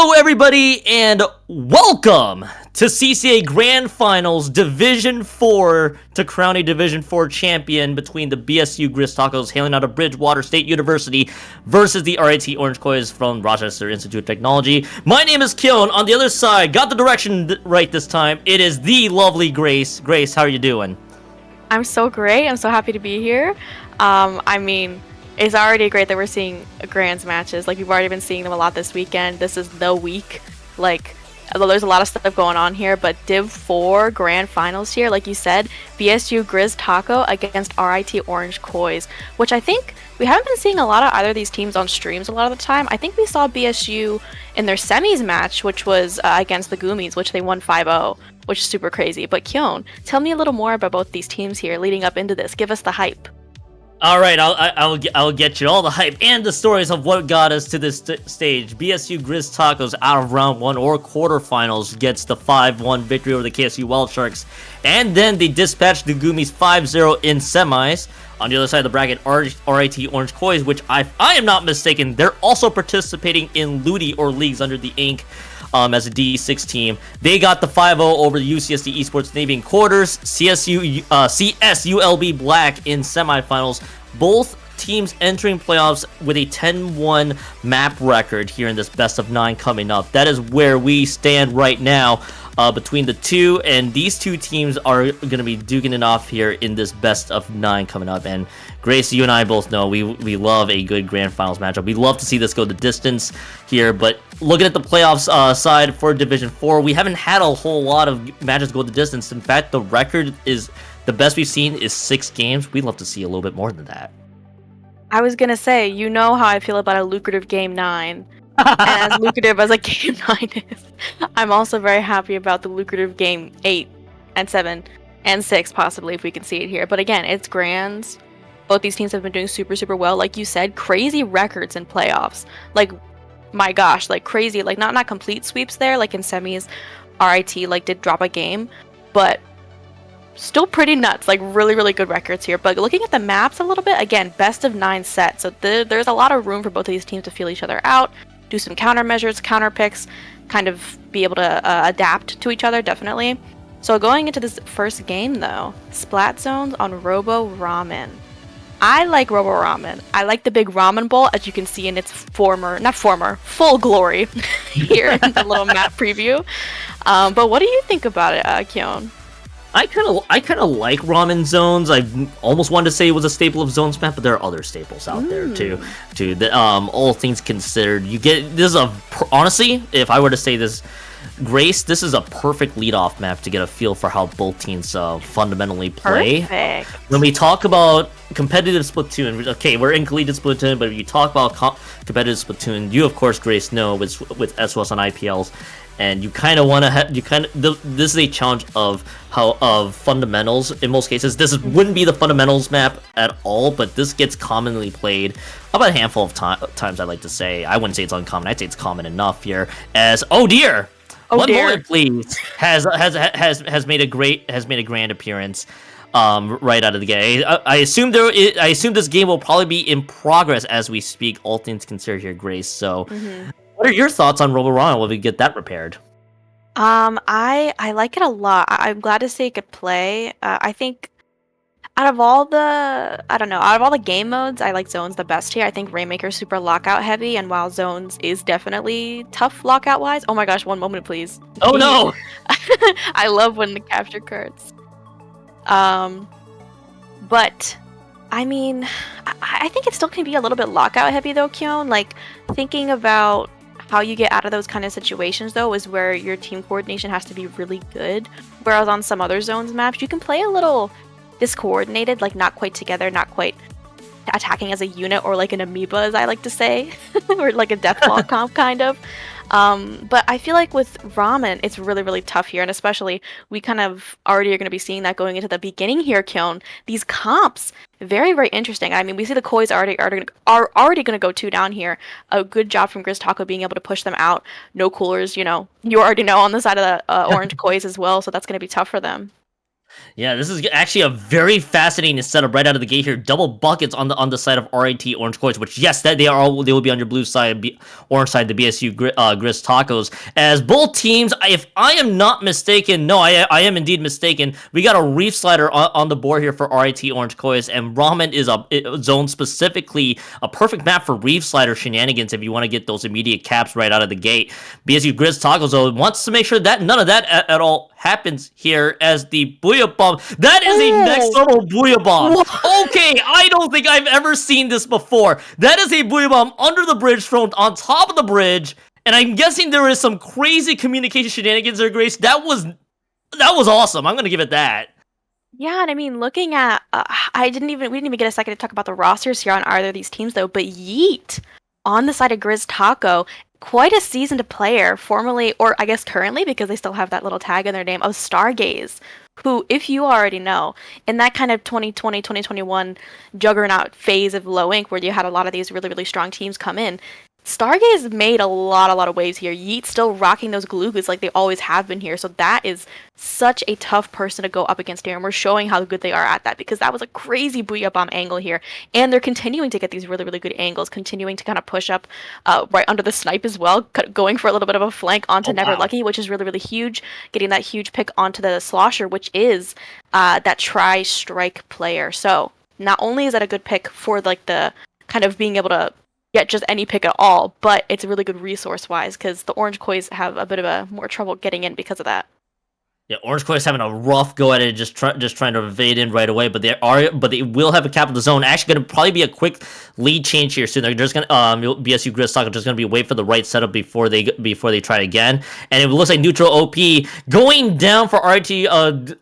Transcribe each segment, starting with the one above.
Hello, everybody, and welcome to CCA Grand Finals Division 4 to crown a Division 4 champion between the BSU Grizztacos hailing out of Bridgewater State University versus the RIT Orange Coys from Rochester Institute of Technology. My name is Kyon. On the other side, got the direction right this time. It is the lovely Grace. Grace, how are you doing? I'm so great. I'm so happy to be here. It's already great that we're seeing Grands matches. Like, we've already been seeing them a lot this weekend. This is the week. Like, although there's a lot of stuff going on here, but Div 4 Grand Finals here, like you said, BSU Grizztaco against RIT Orange Coys, which I think we haven't been seeing a lot of either of these teams on streams a lot of the time. I think we saw BSU in their semis match, which was against the Goomies, which they won 5-0, which is super crazy. But Kyon, tell me a little more about both these teams here leading up into this. Give us the hype. All right, I'll get you all the hype and the stories of what got us to this stage. BSU Grizztacos out of round 1 or quarterfinals gets the 5-1 victory over the KSU Wild Sharks, and then they dispatched the Goomies 5-0 in semis. On the other side of the bracket, RIT Orange Coys, which I am not mistaken, they're also participating in Ludi or leagues under the Inc. As a D6 team. They got the 5-0 over the UCSD Esports Navy in quarters, CSULB Black in semifinals. Both teams entering playoffs with a 10-1 map record here in this best of 9 coming up. That is where we stand right now between the two, and these two teams are going to be duking it off here in this best of 9 coming up. And Grace, you and I both know we love a good grand finals matchup. We love to see this go the distance here, but looking at the playoffs side for Division 4, we haven't had a whole lot of matches go the distance. In fact, the record is the best we've seen is 6 games. We'd love to see a little bit more than that. I was gonna say, you know how I feel about a lucrative Game 9. And as lucrative as a Game 9 is, I'm also very happy about the lucrative Game 8 and 7 and 6, possibly, if we can see it here. But again, it's grands. Both these teams have been doing super, super well. Like you said, crazy records in playoffs. Like, my gosh, like crazy. Like, not complete sweeps there. Like in semis, RIT like did drop a game, but still pretty nuts. Like, really, really good records here. But looking at the maps a little bit, again, best of 9 sets. So there's a lot of room for both of these teams to feel each other out, do some countermeasures, counter picks, kind of be able to adapt to each other, definitely. So going into this first game, though, Splat Zones on Robo Ramen. I like Robo Ramen. I like the big ramen bowl, as you can see in its full glory here in the little map preview. But what do you think about it, Kyon? I kind of like ramen zones. I almost wanted to say it was a staple of Zones map, but there are other staples out there too. All things considered, you get this is honestly, if I were to say this, Grace, this is a perfect leadoff map to get a feel for how both teams fundamentally play. Perfect. When we talk about competitive Splatoon, okay, we're in Collegiate Splatoon, but if you talk about competitive Splatoon, you of course, Grace, know with SOS on IPLs. And you kind of want to this is a challenge of fundamentals in most cases. This wouldn't be the fundamentals map at all, but this gets commonly played about a handful of times. I like to say, I wouldn't say it's uncommon. I'd say it's common enough here. As one moment, please, has made a grand appearance. Right out of the gate. I assume this game will probably be in progress as we speak. All things considered here, Grace. So. What are your thoughts on Robo Ramen when we get that repaired? I like it a lot. I'm glad to see it could play. I think out of all the game modes, I like Zones the best here. I think Rainmaker's super lockout heavy, and while Zones is definitely tough lockout wise. Oh my gosh, one moment please. Oh no! I love when the capture cards. But I mean, I think it still can be a little bit lockout heavy though, Kyon. Like, thinking about how you get out of those kind of situations, though, is where your team coordination has to be really good. Whereas on some other Zones maps, you can play a little discoordinated, like not quite together, not quite attacking as a unit, or like an amoeba, as I like to say, or like a deathball comp, kind of. But I feel like with Ramen, it's really, really tough here, and especially we kind of already are going to be seeing that going into the beginning here, Kyon. These comps, very, very interesting. I mean, we see the Kois are already going to go 2 down here. A good job from Grizztaco being able to push them out. No coolers, you already know, on the side of the Orange Kois as well, so that's going to be tough for them. Yeah, this is actually a very fascinating setup right out of the gate here. Double buckets on the side of RIT Orange Coins, which yes, that they will be on your blue side, orange side, the BSU Grizztacos. As both teams, if I am not mistaken, no, I am indeed mistaken. We got a Reef Slider on the board here for RIT Orange Coins, and Ramen is a zone specifically a perfect map for Reef Slider shenanigans if you want to get those immediate caps right out of the gate. BSU Grizztacos though wants to make sure that none of that at all happens here as the Booyah Bomb. That is a next level Booyah Bomb. Okay, I don't think I've ever seen this before. That is a Booyah Bomb under the bridge thrown on top of the bridge, and I'm guessing there is some crazy communication shenanigans there, Grace. That was awesome. I'm gonna give it that. Yeah, and I mean, looking at, we didn't even get a second to talk about the rosters here on either of these teams, though. But Yeet on the side of Grizz Taco, quite a seasoned player, formerly, or I guess currently, because they still have that little tag in their name, of Stargaze, who, if you already know, in that kind of 2020, 2021 juggernaut phase of low ink, where you had a lot of these really, really strong teams come in, Stargaze made a lot of waves here. Yeet's still rocking those glugas like they always have been here. So that is such a tough person to go up against here. And we're showing how good they are at that because that was a crazy Booyah Bomb angle here. And they're continuing to get these really, really good angles, continuing to kind of push up right under the snipe as well, going for a little bit of a flank onto Never Lucky, which is really, really huge. Getting that huge pick onto the Slosher, which is that tri-strike player. So not only is that a good pick for like the kind of being able to get just any pick at all, but it's a really good resource-wise because the Orange Kois have a bit of a more trouble getting in because of that. Yeah, Orange Coin is having a rough go at it, just trying to evade in right away. But they will have a cap of the zone. Actually, going to probably be a quick lead change here soon. They're just going to BSU Grizztacos just going to be wait for the right setup before they try again. And it looks like neutral OP going down for RT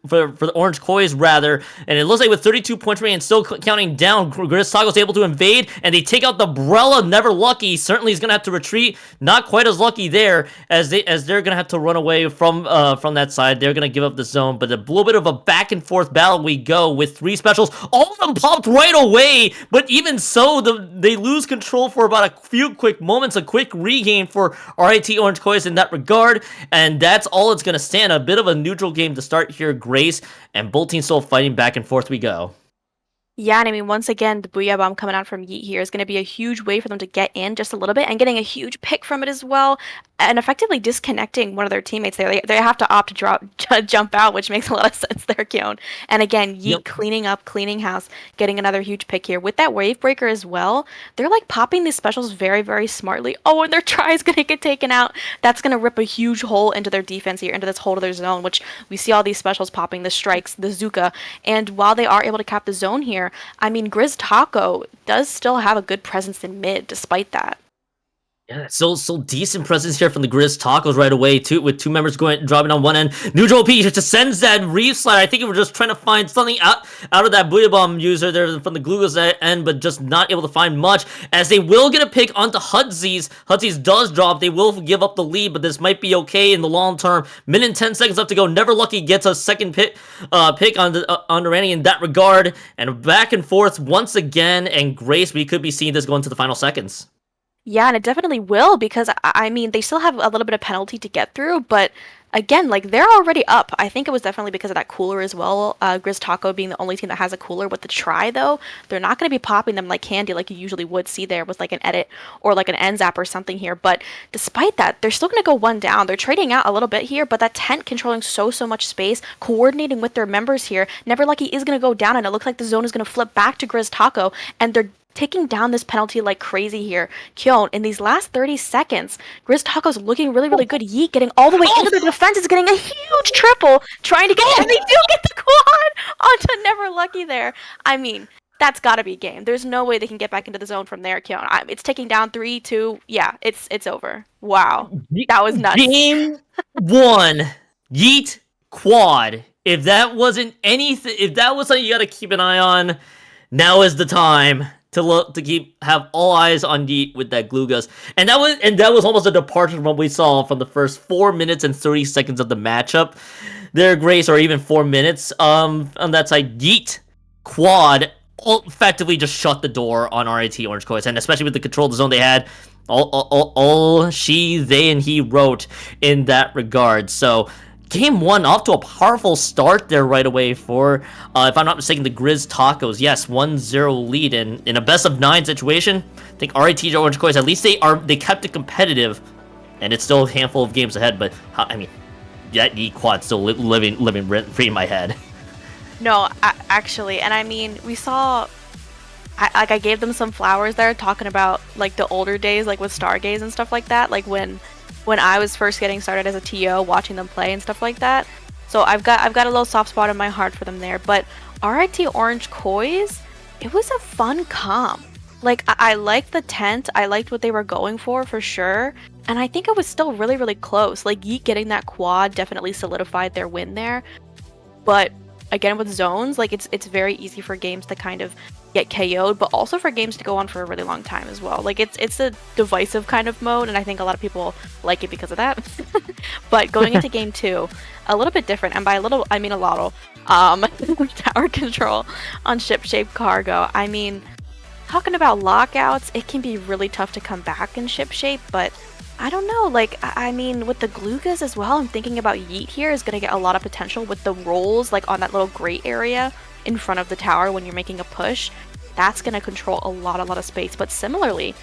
for the Orange Coins rather. And it looks like with 32 points remaining and still counting down, Grizztacos able to invade and they take out the Brella. Never Lucky. Certainly, he's going to have to retreat. Not quite as lucky there as they're going to have to run away from that side. They're going to give up the zone, but a little bit of a back and forth battle we go with 3 specials. All of them popped right away, but even so, they lose control for about a few quick moments, a quick regain for RIT Orange Coins in that regard, and that's all it's going to stand. A bit of a neutral game to start here, Grace, and both teams still fighting back and forth we go. Yeah, and I mean, once again, the Booyah Bomb coming out from Yeet here is going to be a huge way for them to get in just a little bit and getting a huge pick from it as well, and effectively disconnecting one of their teammates there. They have to opt to jump out, which makes a lot of sense there, Keon. And again, Yeet cleaning up, cleaning house, getting another huge pick here. With that Wave Breaker as well, they're like popping these specials very, very smartly. Oh, and their try is going to get taken out. That's going to rip a huge hole into their defense here, into this hole to their zone, which we see all these specials popping, the strikes, the Zuka, and while they are able to cap the zone here, I mean, Grizz Taco does still have a good presence in mid, despite that. Yeah, so decent presence here from the Grizztacos right away, too, with 2 members dropping on one end. Neutral OP just sends that Reef Slider. I think we were just trying to find something out of that Booyah Bomb user there from the Glugas end, but just not able to find much, as they will get a pick onto Hudsies. Hudsies does drop. They will give up the lead, but this might be okay in the long term. Minute and 10 seconds left to go. Never Lucky gets a second pick on Randy in that regard, and back and forth once again, and Grace, we could be seeing this going to the final seconds. Yeah, and it definitely will because, I mean, they still have a little bit of penalty to get through, but again, like, they're already up. I think it was definitely because of that cooler as well. Grizz Taco being the only team that has a cooler with the try, though. They're not going to be popping them like candy like you usually would see there with, like, an edit or, like, an end zap or something here. But despite that, they're still going to go 1 down. They're trading out a little bit here, but that tent controlling so much space, coordinating with their members here. Never Lucky is going to go down, and it looks like the zone is going to flip back to Grizz Taco, and they're taking down this penalty like crazy here. Kyon, in these last 30 seconds, Grizz Taco's looking really, really good. Yeet getting all the way into the defense is getting a huge triple, trying to get, and they do get the quad onto Never Lucky there. I mean, that's gotta be game. There's no way they can get back into the zone from there, Kyon. It's taking down 3, 2, yeah, it's over. Wow, that was nuts. Game 1, Yeet quad. If that wasn't anything, if that was something you gotta keep an eye on, now is the time to have all eyes on Yeet with that Glugas. And that was almost a departure from what we saw from the first 4 minutes and 30 seconds of the matchup. There, Grace, or even 4 minutes. On that side, Yeet quad effectively just shut the door on RIT Orange Coins, and especially with the control of the zone they had. All she, they, and he wrote in that regard. So game one off to a powerful start there right away for, if I'm not mistaken, the Grizztacos. Yes, 1-0 lead in a best of 9 situation. I think RIT Orange Coins, at least they kept it competitive, and it's still a handful of games ahead. But I mean, that E quad still living rent free in my head. No, actually, and I mean, we saw. I gave them some flowers there, talking about like the older days, like with Stargaze and stuff like that, like when I was first getting started as a TO, watching them play and stuff like that. So I've got a little soft spot in my heart for them there. But RIT Orange Kois, it was a fun comp. Like I liked the tent, I liked what they were going for sure. And I think it was still really, really close. Like Yeet getting that quad definitely solidified their win there. But again, with zones, like it's very easy for games to kind of get KO'd, but also for games to go on for a really long time as well. Like it's a divisive kind of mode, and I think a lot of people like it because of that. But going into game two, a little bit different, and by a little I mean a lot. Tower control on ship-shape cargo. I mean, talking about lockouts, it can be really tough to come back in ship-shape, but I don't know, like, I mean, with the Glugas as well, I'm thinking about Yeet here is going to get a lot of potential with the rolls, like, on that little grate area in front of the tower when you're making a push. That's going to control a lot of space, but similarly,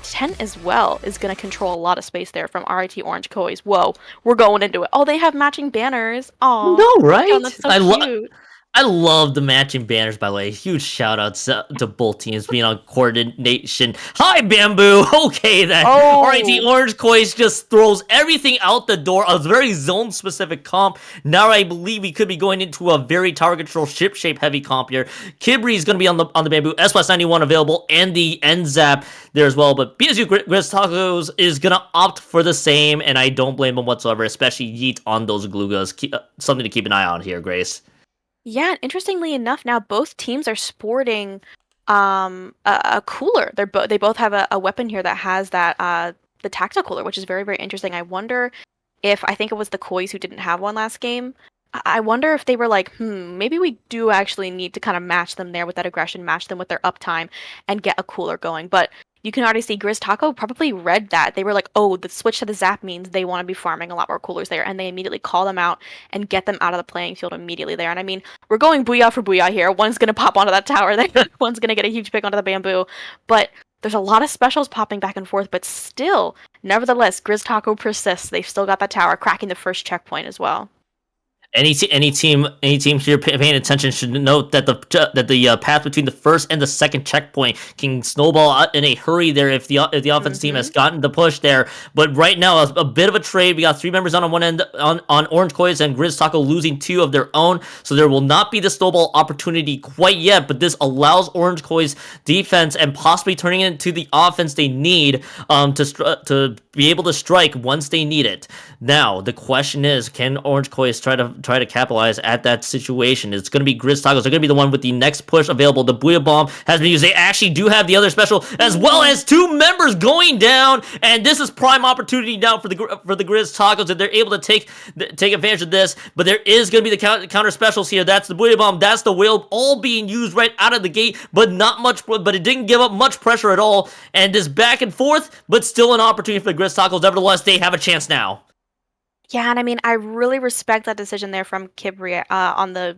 Tent as well is going to control a lot of space there from RIT Orange Kois. Whoa, we're going into it. Oh, they have matching banners. Aw, No, right? that's so cute. I love the matching banners, by the way. Huge shout outs to both teams being on coordination. Hi, Bamboo! Okay, then. RIT Oh, Orange Coins just throws everything out the door. A very zone specific comp. Now I believe we could be going into a very tower control ship shape heavy comp here. Kibri is going to be on the Bamboo. SWS 91 available, and the NZAP there as well. But BSU Grizztacos is going to opt for the same, and I don't blame them whatsoever, especially Yeet on those Glugas. Something to keep an eye on here, Grace. yeah, interestingly enough, now both teams are sporting a cooler. They both have a weapon here that has that the tactical cooler, which is very, very interesting. I wonder if I think it was the Kois who didn't have one last game. I wonder if they were like, maybe we do actually need to kind of match them there with that aggression, match them with their uptime, and get a cooler going. But you can already see Grizz Taco probably read that. They were like, oh, the switch to the Zap means they want to be farming a lot more coolers there. And they immediately call them out and get them out of the playing field immediately there. And I mean, we're going booyah for booyah here. One's going to pop onto that tower there. One's going to get a huge pick onto the bamboo. But there's a lot of specials popping back and forth. But still, nevertheless, Grizz Taco persists. They've still got that tower, cracking the first checkpoint as well. Any team here paying attention should note that the path between the first and the second checkpoint can snowball in a hurry there if the offense team has gotten the push there. But right now, a bit of a trade. We got 3 members on one end on Orange Coins, and Grizz Taco losing 2 of their own, so there will not be the snowball opportunity quite yet. But this allows Orange Coins defense and possibly turning it into the offense they need to be able to strike once they need it. Now the question is, can Orange Coins try to capitalize at that situation? It's going to be Grizztacos. They're going to be the one with the next push available. The Booyah Bomb has been used. They actually do have the other special, as well as 2 members going down, and this is prime opportunity now for the Grizztacos, and they're able to take advantage of this. But there is going to be the counter specials here. That's the Booyah Bomb. That's the whale, all being used right out of the gate, but not much. But it didn't give up much pressure at all, and this back and forth, but still an opportunity for the Grizztacos. Nevertheless, they have a chance now. Yeah, and I mean, I really respect that decision there from Kibri on the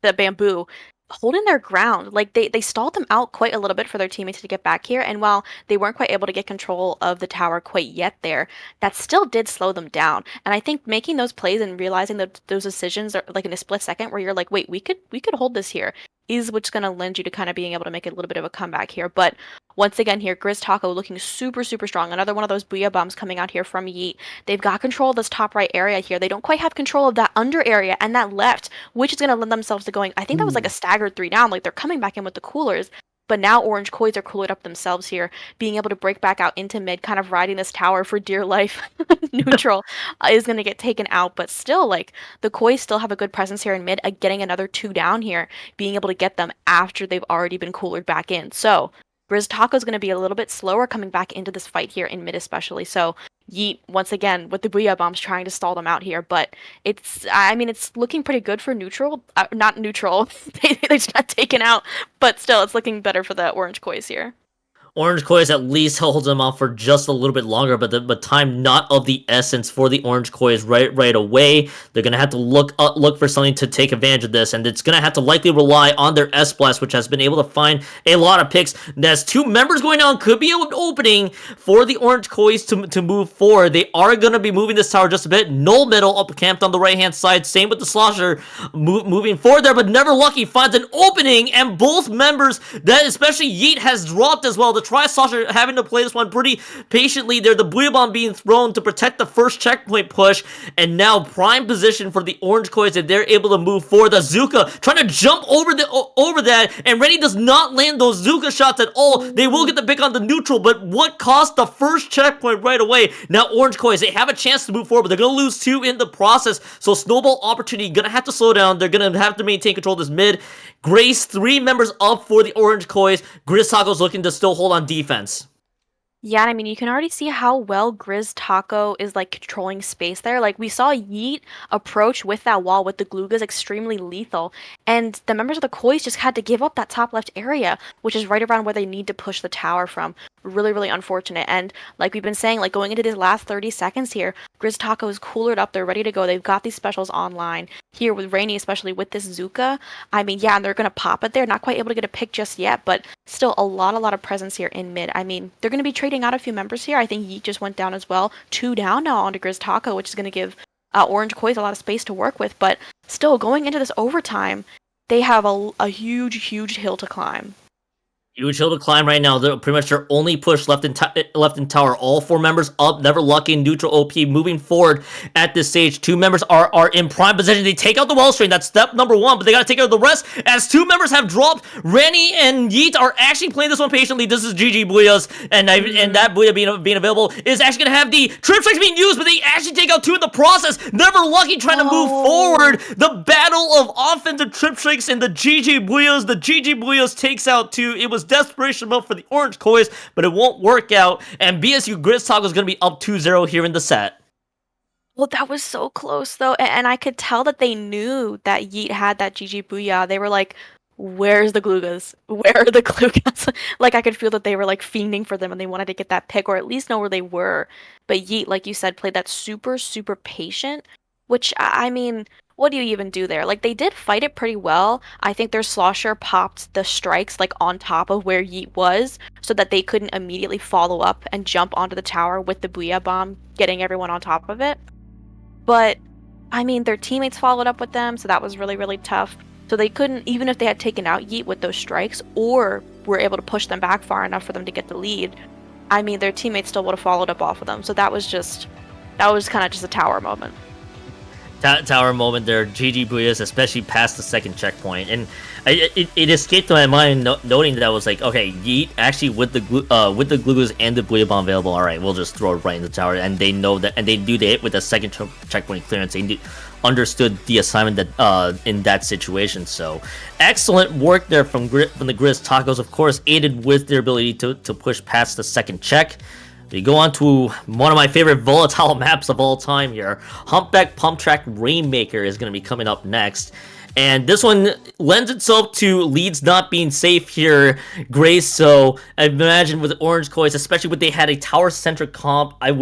bamboo, holding their ground. Like they stalled them out quite a little bit for their teammates to get back here, and while they weren't quite able to get control of the tower quite yet there, that still did slow them down. And I think making those plays and realizing that those decisions are like in a split second where you're like, wait, we could hold this here, is what's going to lend you to kind of being able to make a little bit of a comeback here. But once again here, Grizz Taco looking super, super strong. Another one of those Booyah Bombs coming out here from Yeet. They've got control of this top right area here. They don't quite have control of that under area and that left, which is going to lend themselves to going, I think that was like a staggered 3 down. Like they're coming back in with the coolers. But now Orange Kois are cooling up themselves here, being able to break back out into mid, kind of riding this tower for dear life. Neutral is going to get taken out, but still, like, the Kois still have a good presence here in mid, getting another 2 down here, being able to get them after they've already been coolered back in. So, Grizz Taco is going to be a little bit slower coming back into this fight here in mid especially. So, Yeet, once again, with the Booyah Bombs trying to stall them out here, but it's looking pretty good for neutral. Not neutral. They just got taken out, but still, it's looking better for the Orange Kois here. Orange Koi's at least holds them off for just a little bit longer, but time not of the essence for the Orange Koi's right away. They're gonna have to look for something to take advantage of this, and it's gonna have to likely rely on their S Blast, which has been able to find a lot of picks. There's 2 members going on, could be an opening for the Orange Koi's to move forward. They are gonna be moving this tower just a bit. Null middle up camped on the right hand side. Same with the Slosher moving forward there, but Never Lucky finds an opening, and both members, that especially Yeet, has dropped as well. The Tri-Slosher having to play this one pretty patiently there. The Booyah Bomb being thrown to protect the first checkpoint push, and now prime position for the Orange Koi's, and they're able to move forward. The Zuka trying to jump over that, and Rennie does not land those Zuka shots at all. They will get the pick on the neutral, but what cost the first checkpoint right away? Now Orange Koi's, they have a chance to move forward, but they're going to lose 2 in the process, so snowball opportunity, going to have to slow down. They're going to have to maintain control of this mid. Grace, 3 members up for the Orange Koi's. Grizztacos looking to still hold on defense. Yeah, and I mean, you can already see how well Grizztaco is like controlling space there. Like we saw Yeet approach with that wall with the Glugas extremely lethal, and the members of the Koi's just had to give up that top left area, which is right around where they need to push the tower from. Really, really unfortunate. And like we've been saying, like going into these last 30 seconds here, Grizztaco is coolered up. They're ready to go. They've got these specials online here with Rainy, especially with this Zuka. I mean, yeah, and they're gonna pop it there. Not quite able to get a pick just yet, but still a lot of presence here in mid. I mean, they're gonna be trading out a few members here. I think Yeet just went down as well. 2 down now onto Grizztaco, which is gonna give Orange Koi's a lot of space to work with. But still, going into this overtime, they have a huge hill to climb. Huge hill to climb right now. They're pretty much their only push left in tower. All 4 members up, Never Lucky, neutral OP moving forward at this stage. 2 members are in prime position. They take out the well string. That's step number 1, but they got to take out the rest as 2 members have dropped. Rennie and Yeet are actually playing this one patiently. This is GG Booyahs, and that Booyah being available is actually going to have the trip strikes being used, but they actually take out 2 in the process. Never Lucky trying to move forward. The battle of offensive trip strikes and the GG Booyahs. The GG Booyahs takes out 2. It was desperation mode for the Orange Koi's, but it won't work out, and BSU Grizztacos is going to be up 2-0 here in the set. Well, that was so close, though, and I could tell that they knew that Yeet had that GG Booyah. They were like, where's the Glugas? Where are the Glugas? Like, I could feel that they were, like, fiending for them, and they wanted to get that pick, or at least know where they were. But Yeet, like you said, played that super patient, which, I mean, what do you even do there? Like, they did fight it pretty well. I think their Slosher popped the strikes, like, on top of where Yeet was, so that they couldn't immediately follow up and jump onto the tower with the Booyah Bomb, getting everyone on top of it. But, I mean, their teammates followed up with them, so that was really tough. So they couldn't, even if they had taken out Yeet with those strikes, or were able to push them back far enough for them to get the lead, I mean, their teammates still would have followed up off of them. So that was kind of just a tower moment. Tower moment there, GG Booyahs, especially past the second checkpoint, and it escaped my mind noting that I was like, okay, Yeet actually with the Glugas and the Booyah Bomb available. All right, we'll just throw it right in the tower, and they know that, and they do the hit with the second checkpoint clearance. They understood the assignment that in that situation. So excellent work there from the Grizztacos, of course, aided with their ability to push past the second check. We go on to one of my favorite volatile maps of all time here. Humpback Pump Track Rainmaker is going to be coming up next. And this one lends itself to leads not being safe here, Grace. So I imagine with Orange Koi's, especially when they had a tower-centric comp, I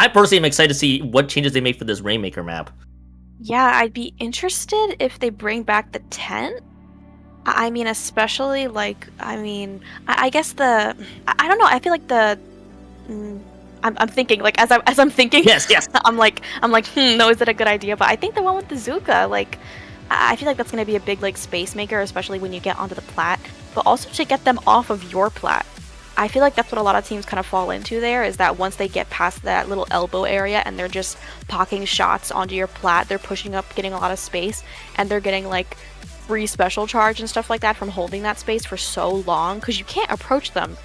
personally am excited to see what changes they make for this Rainmaker map. Yeah, I'd be interested if they bring back the tent. I mean, especially like, I guess I don't know. I feel like I'm thinking, like, as I'm thinking, yes, I'm like, no, is it a good idea? But I think the one with the Zuka, like, I feel like that's gonna be a big, like, space maker, especially when you get onto the plat, but also to get them off of your plat. I feel like that's what a lot of teams kind of fall into there, is that once they get past that little elbow area and they're just pocking shots onto your plat, they're pushing up, getting a lot of space, and they're getting, like, free special charge and stuff like that from holding that space for so long, because you can't approach them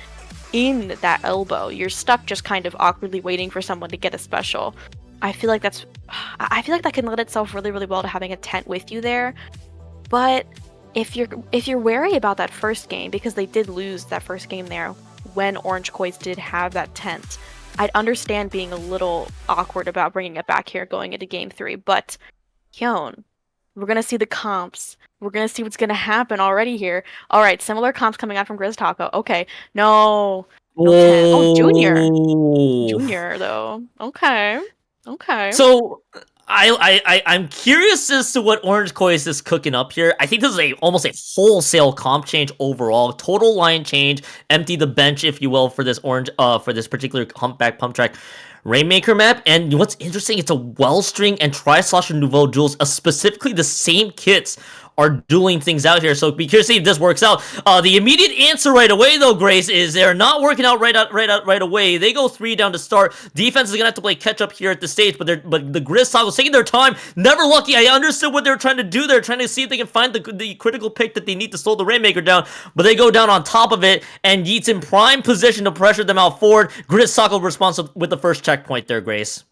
in that elbow. You're stuck just kind of awkwardly waiting for someone to get a special. I feel like that can lend itself really well to having a tent with you there. But if you're wary about that first game, because they did lose that first game there when Orange Koi's did have that tent, I'd understand being a little awkward about bringing it back here going into game 3. But Hyun, We're gonna see the comps. We're gonna see what's gonna happen already here. All right, similar comps coming out from Grizztaco. Okay, no, no 10. Oh, Junior. Oh. Junior though. Okay. Okay. So I'm curious as to what Orange Kois is cooking up here. I think this is almost a wholesale comp change overall, total line change, empty the bench, if you will, for this for this particular humpback pump track Rainmaker map. And what's interesting, it's a Wellstring and Tri-Slosher Nouveau duels, specifically the same kits are dueling things out here. So be curious to see if this works out. The immediate answer right away, though, Grace, is they're not working out right away. They go 3 down to start. Defense is gonna have to play catch up here at the stage, but the Grizztacos taking their time. Never lucky. I understood what they're trying to do. They're trying to see if they can find the critical pick that they need to slow the Rainmaker down, but they go down on top of it, and Yeet's in prime position to pressure them out forward. Grizztaco responds with the first checkpoint there, Grace.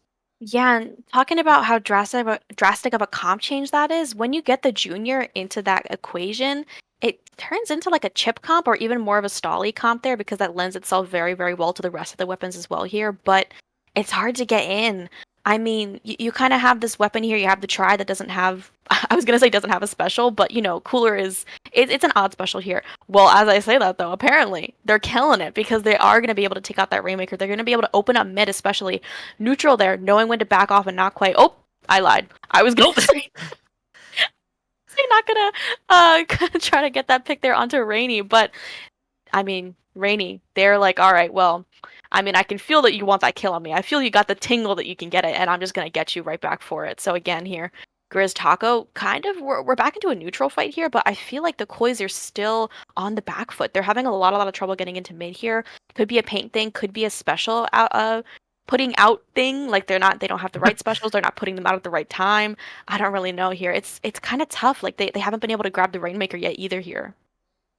Yeah, and talking about how drastic of a comp change that is, when you get the junior into that equation, it turns into like a chip comp or even more of a stally comp there because that lends itself very, very well to the rest of the weapons as well here, but it's hard to get in. I mean, you kind of have this weapon here. You have the try that doesn't have, I was gonna say doesn't have a special, but you know, cooler is, it's an odd special here. Well, as I say that though, apparently they're killing it because they are gonna be able to take out that Rainmaker. They're gonna be able to open up mid, especially neutral there, knowing when to back off and not quite. Oh, I lied. I was gonna say they're not gonna try to get that pick there onto Rainy, but I mean, Rainy, they're like, all right, well, I mean, I can feel that you want that kill on me. I feel you got the tingle that you can get it, and I'm just gonna get you right back for it. So again, here, Grizztaco, kind of, we're back into a neutral fight here, but I feel like the Kois are still on the back foot. They're having a lot of trouble getting into mid here. Could be a paint thing, could be a special out, putting out thing. Like they don't have the right specials. They're not putting them out at the right time. I don't really know here. It's kind of tough. Like they haven't been able to grab the Rainmaker yet either here.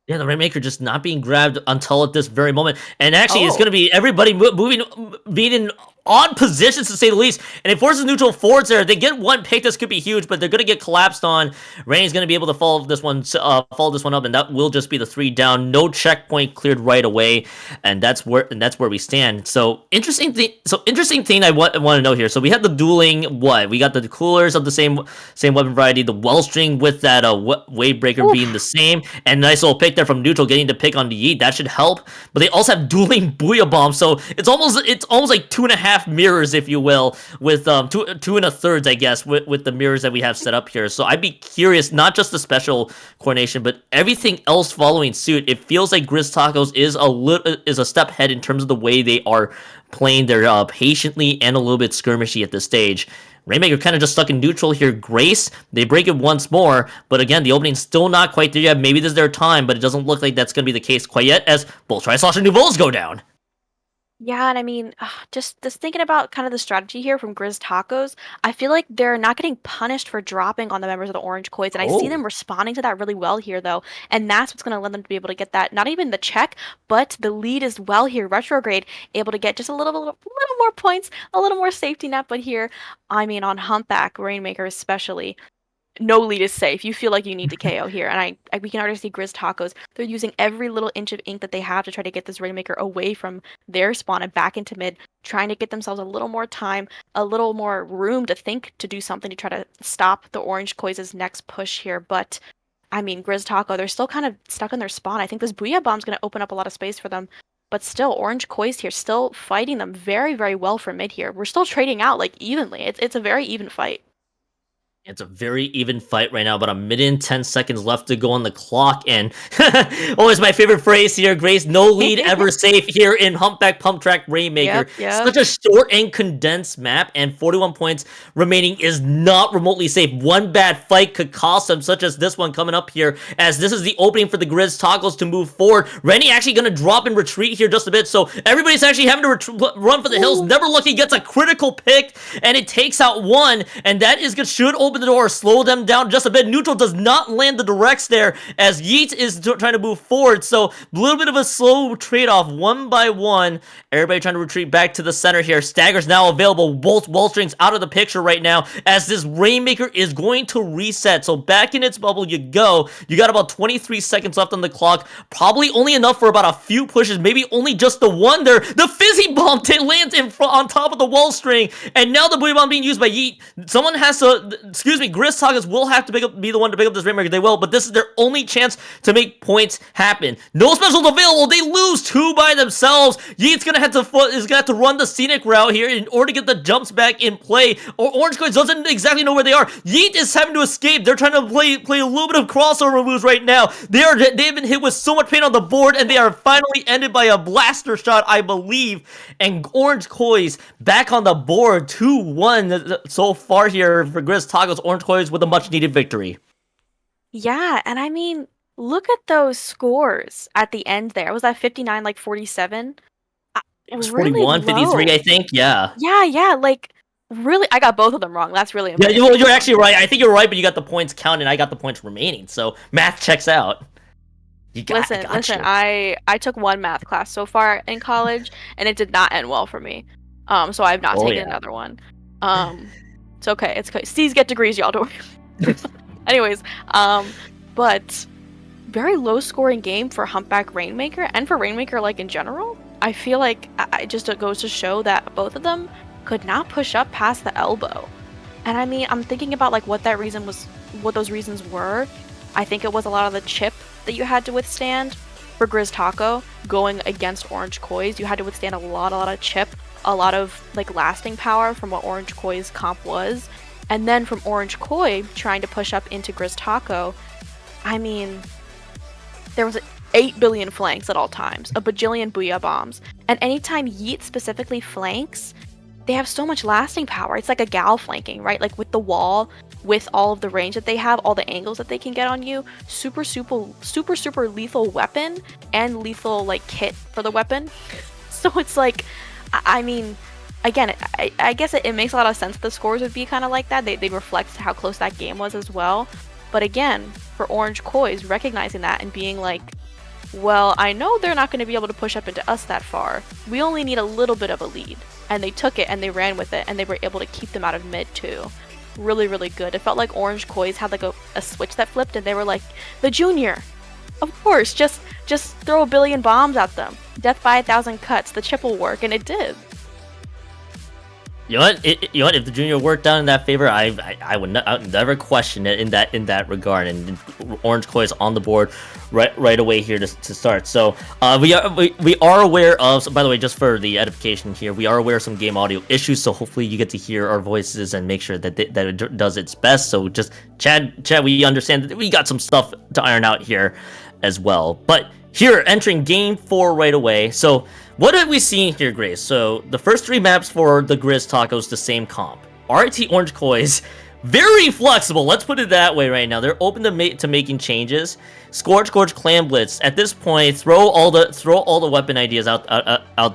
Yeah, the Rainmaker just not being grabbed until at this very moment. And actually, it's Oh. going to be everybody being in odd positions, to say the least. And it forces neutral forwards there. They get one pick, this could be huge, but they're going to get collapsed on. Rain's going to be able to follow this one up, and that will just be the 3 down. No checkpoint cleared right away, and that's where we stand. So interesting thing I want to know here. So we had the dueling. What we got, the coolers of the same weapon variety. The Wellstring with that wave breaker being the same, and nice little pick there from neutral, getting to pick on the Yeet. That should help. But they also have dueling Booyah Bomb, so it's almost like 2.5 mirrors, if you will, with 2 2.3, I guess, with the mirrors that we have set up here. So I'd be curious, not just the special coordination, but everything else following suit. It feels like Grizztacos is a step ahead in terms of the way they are playing. They're patiently and a little bit skirmishy at this stage. Rainmaker kind of just stuck in neutral here. Grace, they break it once more, but again, the opening's still not quite there yet. Maybe this is their time, but it doesn't look like that's going to be the case quite yet, as both Tri-Slosher Nouveaux go down. Yeah, and I mean, just thinking about kind of the strategy here from Grizztacos, I feel like they're not getting punished for dropping on the members of the Orange Kois, and I see them Oh. responding to that really well here, though, and that's what's going to let them to be able to get that, not even the check, but the lead as well here. Retrograde able to get just a little more points, a little more safety net, but here, I mean, on Humpback, Rainmaker especially, no lead is safe. You feel like you need to KO here, and we can already see Grizztacos. They're using every little inch of ink that they have to try to get this Rainmaker away from their spawn and back into mid, trying to get themselves a little more time, a little more room to think to do something to try to stop the Orange Kois' next push here. But I mean, Grizztaco, they're still kind of stuck in their spawn. I think this Booyah Bomb's going to open up a lot of space for them. But still, Orange Kois here still fighting them very, very well for mid here. We're still trading out like evenly. It's a very even fight. It's a very even fight right now, about 1minute and 10 seconds left to go on the clock, and always my favorite phrase here, Grace, no lead ever safe here in Humpback Pump Track Rainmaker. Yep. Such a short and condensed map, and 41 points remaining is not remotely safe. One bad fight could cost them, such as this one coming up here, as this is the opening for the Grizztacos to move forward. Rennie actually going to drop and retreat here just a bit, so everybody's actually having to run for the hills. Never Lucky gets a critical pick, and it takes out one, and that should open the door, slow them down just a bit. Neutral does not land the directs there, as Yeet is trying to move forward, so a little bit of a slow trade-off, one by one. Everybody trying to retreat back to the center here. Staggers now available. Both Wellstrings out of the picture right now, as this Rainmaker is going to reset. So back in its bubble you go. You got about 23 seconds left on the clock. Probably only enough for about a few pushes, maybe only just the one there. The Fizzy Bomb lands on top of the Wellstring, and now the Booyah Bomb being used by Yeet. Someone has to excuse me, Grizztacos will have to be the one to pick up this Rainmaker. They will, but this is their only chance to make points happen. No specials available. They lose 2 by themselves. Yeet's gonna have to run the scenic route here in order to get the jumps back in play. Or Orange Coins doesn't exactly know where they are. Yeet is having to escape. They're trying to play a little bit of crossover moves right now. They've been hit with so much pain on the board, and they are finally ended by a blaster shot, I believe. And Orange Coins back on the board, 2-1 so far here for Grizztacos. Orange Coins with a much needed victory. Yeah, and I mean, look at those scores at the end there. Was that 59, like 47? It was Really 41, 53, low. I think. Yeah. Yeah, like really, I got both of them wrong. That's really Yeah, embarrassing. you're actually right. I think you're right, but you got the points counted, and I got the points remaining. So math checks out. Listen, I took 1 math class so far in college, and it did not end well for me. So I have not taken another one. It's okay. It's okay. C's get degrees, y'all don't worry. Anyways, but very low scoring game for Humpback Rainmaker and for Rainmaker like in general. I feel like it just goes to show that both of them could not push up past the elbow. And I mean, I'm thinking about like what those reasons were. I think it was a lot of the chip that you had to withstand for Grizztaco going against Orange Koi's. You had to withstand a lot of chip, a lot of like lasting power from what Orange Koi's comp was. And then from Orange Koi trying to push up into Grizztaco, I mean, there was 8 billion flanks at all times, a bajillion Booyah Bombs. And anytime Yeet specifically flanks, they have so much lasting power. It's like a gal flanking, right? Like with the wall, with all of the range that they have, all the angles that they can get on you, super lethal weapon and lethal like kit for the weapon. So it's like, I mean, again, I guess it makes a lot of sense that the scores would be kind of like that. They reflect how close that game was as well. But again, for Orange Koi's, recognizing that and being like, well, I know they're not going to be able to push up into us that far. We only need a little bit of a lead. And they took it and they ran with it and they were able to keep them out of mid too. Really, really good. It felt like Orange Koi's had like a switch that flipped and they were like, the junior. Of course, just throw 1 billion bombs at them. Death by 1,000 cuts. The chip will work, and it did. You know what? If the junior worked out in that favor, I would never question it in that regard. And Orange Koi is on the board right away here to start. So we are aware of. So by the way, just for the edification here, we are aware of some game audio issues. So hopefully you get to hear our voices and make sure that it does its best. So just Chad, we understand that we got some stuff to iron out here as well. But here, entering Game 4 right away. So what have we seen here, Grace? So the first 3 maps for the Grizztacos, the same comp. RIT Orange Koi's very flexible. Let's put it that way right now. They're open to making changes. Scorch Gorge Clam Blitz. At this point, throw all the weapon ideas out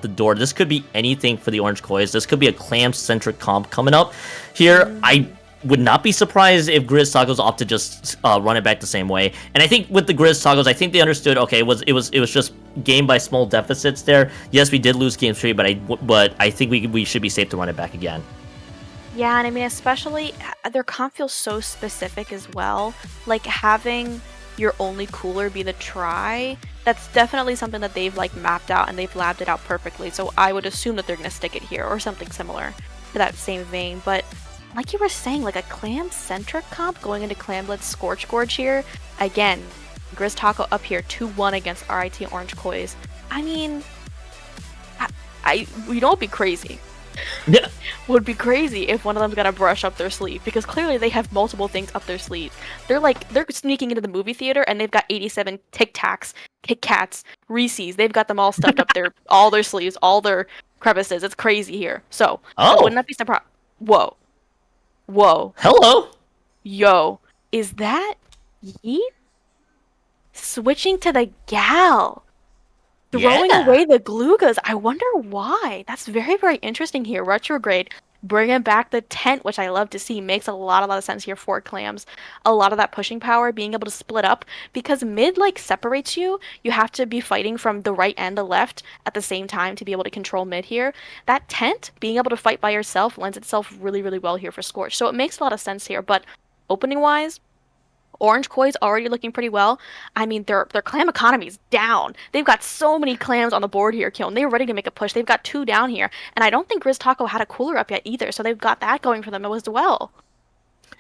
the door. This could be anything for the Orange Koi's. This could be a clam centric comp coming up here. I would not be surprised if Grizztacos opt to just run it back the same way. And I think with the Grizztacos, I think they understood. Okay, it was just game by small deficits there. Yes, we did lose game 3, but I think we should be safe to run it back again. Yeah, and I mean, especially their comp feels so specific as well. Like having your only cooler be the try. That's definitely something that they've like mapped out and they've labbed it out perfectly. So I would assume that they're gonna stick it here or something similar to that same vein. But like you were saying, like a clam-centric comp going into Clam Blitz Scorch Gorge here. Again, Grizztaco up here 2-1 against RIT Orange Koi's. I mean, you know, it'd be crazy. Yeah. Would be crazy if one of them's gonna brush up their sleeve, because clearly they have multiple things up their sleeves. They're sneaking into the movie theater and they've got 87 Tic Tacs, Kit Kats, Reese's. They've got them all stuffed up their all their sleeves, all their crevices. It's crazy here. So I would not be surprised. Whoa. Hello. Yo, is that Yeet switching to the gal? Throwing away the Glugas. I wonder why. That's very, very interesting here. Retrograde bringing back the tent, which I love to see. Makes a lot of sense here for clams. A lot of that pushing power, being able to split up, because mid like separates you. You have to be fighting from the right and the left at the same time to be able to control mid here. That tent, being able to fight by yourself, lends itself really, really well here for Scorch. So it makes a lot of sense here. But opening wise, Orange Koi's already looking pretty well. I mean, their clam economy's down. They've got so many clams on the board here, Kiln. They're ready to make a push. They've got 2 down here. And I don't think Grizztaco had a cooler up yet either, so they've got that going for them as well.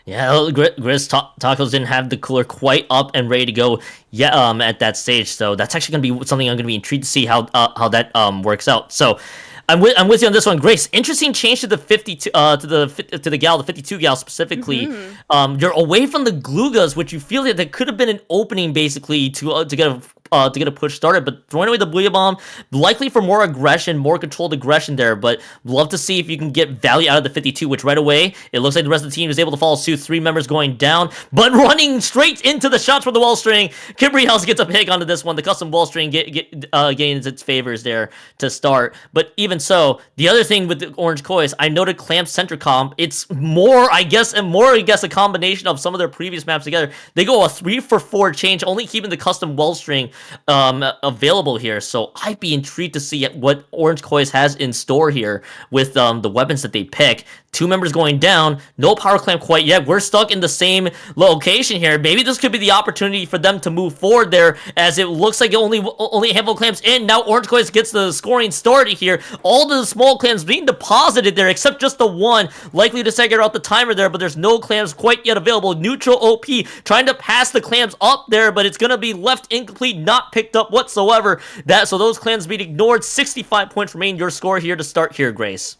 Yeah, Tacos didn't have the cooler quite up and ready to go yet at that stage, so that's actually gonna be something I'm gonna be intrigued to see how that works out. So I'm with you on this one, Grace. Interesting change to the 52 to the gal, the 52 gal specifically. Hmm. You're away from the Glugas, which you feel that there could have been an opening basically to get a push started, but throwing away the Booyah Bomb, likely for more aggression, more controlled aggression there, but love to see if you can get value out of the 52, which right away, it looks like the rest of the team is able to follow suit, 3 members going down, but running straight into the shots from the wall string. Kimberly House gets a pick onto this one, the custom wall string gains its favors there to start, but even so, the other thing with the Orange Kois, I noted Clamp Center Comp, it's more, I guess, a combination of some of their previous maps together. They go a 3-for-4 change, only keeping the custom wall string available here. So I'd be intrigued to see what Orange Kois has in store here with the weapons that they pick. 2 members going down, no power clamp quite yet. We're stuck in the same location here. Maybe this could be the opportunity for them to move forward there, as it looks like only a handful of clamps in. Now Orange Kois gets the scoring started here. All the small clamps being deposited there, except just the one, likely to stagger out the timer there, but there's no clamps quite yet available. Neutral OP trying to pass the clamps up there, but it's gonna be left incomplete, not picked up whatsoever. So those clamps being ignored. 65 points remain your score here to start here, Grace.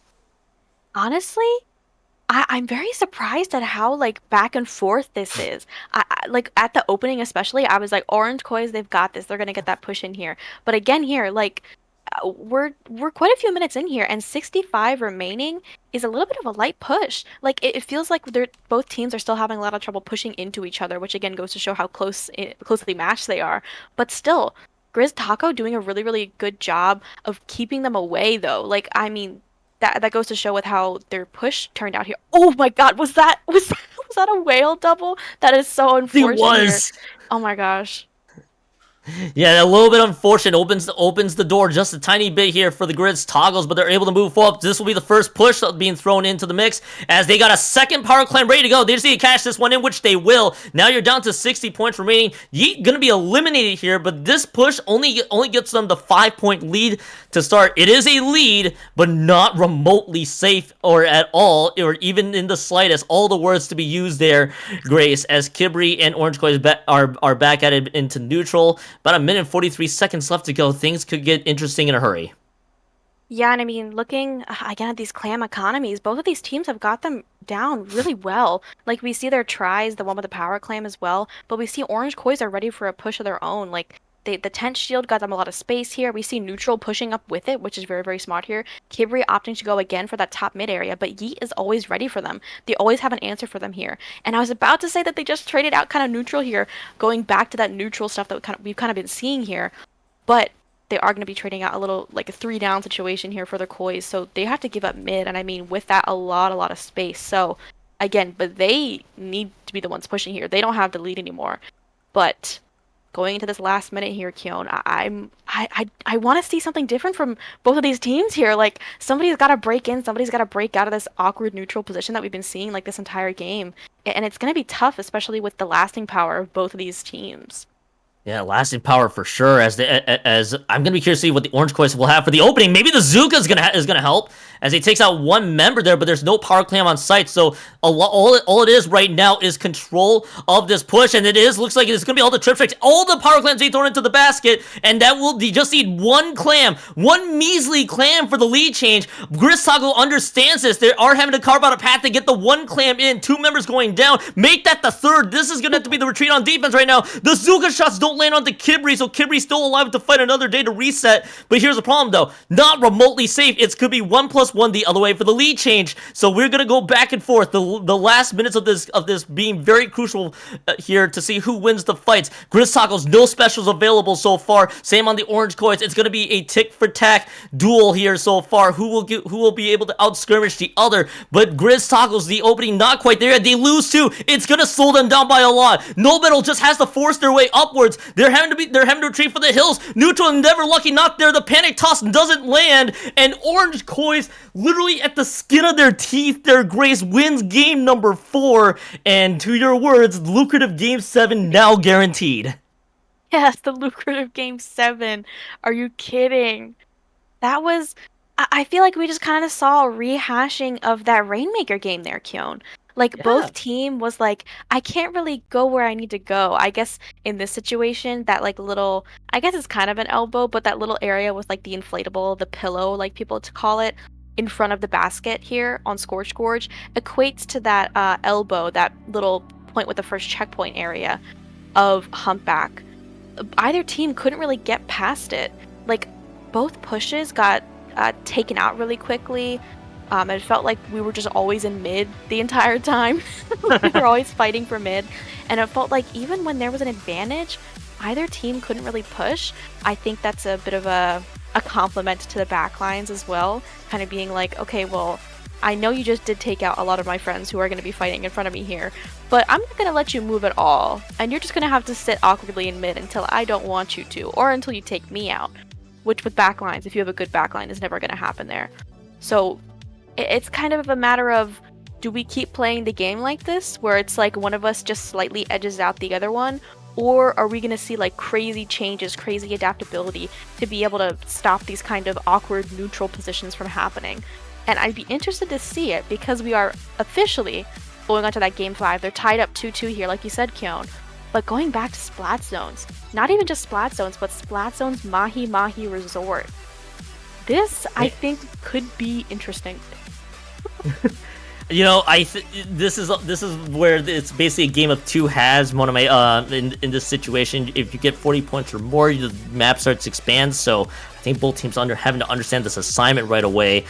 Honestly, I'm very surprised at how like back and forth this is. Like at the opening especially, I was like, Orange Kois, they've got this. They're gonna get that push in here. But again here, like we're quite a few minutes in here, and 65 remaining is a little bit of a light push. Like it feels like they're both teams are still having a lot of trouble pushing into each other, which again goes to show how closely matched they are. But still, Grizz Taco doing a really, really good job of keeping them away though. Like I mean, that goes to show with how their push turned out here. Oh my God, was that a whale double? That is so It unfortunate here. was. Oh my gosh. Yeah, a little bit unfortunate. Opens the door just a tiny bit here for the Grizztacos, but they're able to move forward. This will be the first push being thrown into the mix, as they got a second power climb ready to go. They just need to cash this one in, which they will. Now you're down to 60 points remaining. Yeet gonna be eliminated here, but this push only gets them the 5-point lead to start. It is a lead, but not remotely safe or at all, or even in the slightest. All the words to be used there, Grace, as Kibri and Orange Kois are back at it into neutral. About a minute and 43 seconds left to go. Things could get interesting in a hurry. Yeah, and I mean, looking again at these clam economies, both of these teams have got them down really well. Like we see their tries, the one with the power clam as well, but we see Orange Kois are ready for a push of their own. Like the tent shield got them a lot of space here. We see neutral pushing up with it, which is very, very smart here. Kibri opting to go again for that top mid area, but Yeet is always ready for them. They always have an answer for them here. And I was about to say that they just traded out kind of neutral here, going back to that neutral stuff that we've kind of been seeing here. But they are going to be trading out a little like a 3 down situation here for their Kois, so they have to give up mid, and I mean with that a lot of space. So again, but they need to be the ones pushing here. They don't have the lead anymore. But going into this last minute here, Keon, I want to see something different from both of these teams here. Like somebody's got to break in, somebody's got to break out of this awkward neutral position that we've been seeing like this entire game, and it's going to be tough, especially with the lasting power of both of these teams. Yeah, lasting power for sure. As I'm gonna be curious to see what the Orange Kois will have for the opening. Maybe the Zuka is gonna help, as he takes out one member there, but there's no power clam on site. So all it is right now is control of this push, and looks like it's gonna be all the trip tricks, all the power clams being thrown into the basket, and that will just need one clam, one measly clam for the lead change. Grizztaco understands this. They are having to carve out a path to get the one clam in. 2 members going down. Make that the third. This is gonna have to be the retreat on defense right now. The Zuka shots don't land onto Kibri, so Kibri's still alive to fight another day to reset. But here's the problem though, not remotely safe. It could be 1+1 the other way for the lead change. So we're gonna go back and forth. The last minutes of this being very crucial here to see who wins the fights. Grizztacos, no specials available so far. Same on the Orange Kois. It's gonna be a tick for tack duel here so far. Who will be able to out skirmish the other? But Grizztacos, the opening not quite there. They lose too. It's gonna slow them down by a lot. No Metal just has to force their way upwards. They're having to retreat for the hills. Neutral and Never Lucky not there. The panic toss doesn't land, and Orange Kois, literally at the skin of their teeth, their Grace wins game number 4. And to your words, lucrative game 7 now guaranteed. Yes, the lucrative game 7. Are you kidding? That was. I feel like we just kind of saw a rehashing of that Rainmaker game there, Kyon. Like Yeah. both team was like, I can't really go where I need to go. I guess in this situation, that like little, I guess it's kind of an elbow, but that little area with like the inflatable, the pillow, like people to call it, in front of the basket here on Scorch Gorge equates to that elbow, that little point with the first checkpoint area of Humpback. Either team couldn't really get past it. Like both pushes got taken out really quickly. It felt like we were just always in mid the entire time. We were always fighting for mid, and it felt like even when there was an advantage, either team couldn't really push. I think that's a bit of a compliment to the backlines as well, kind of being like, okay, well, I know you just did take out a lot of my friends who are going to be fighting in front of me here, but I'm not going to let you move at all, and you're just going to have to sit awkwardly in mid until I don't want you to, or until you take me out, which with backlines, if you have a good backline, is never going to happen there. So it's kind of a matter of, do we keep playing the game like this, where it's like one of us just slightly edges out the other one, or are we going to see like crazy changes, crazy adaptability to be able to stop these kind of awkward neutral positions from happening? And I'd be interested to see it, because we are officially going on to that game 5. They're tied up 2-2 here, like you said, Kyon. But going back to Splat Zones, not even just Splat Zones, but Splat Zones Mahi Mahi Resort. This, I think, could be interesting. You know, this is where it's basically a game of two halves. One of my in this situation, if you get 40 points or more, the map starts to expand. So I think both teams having to understand this assignment right away,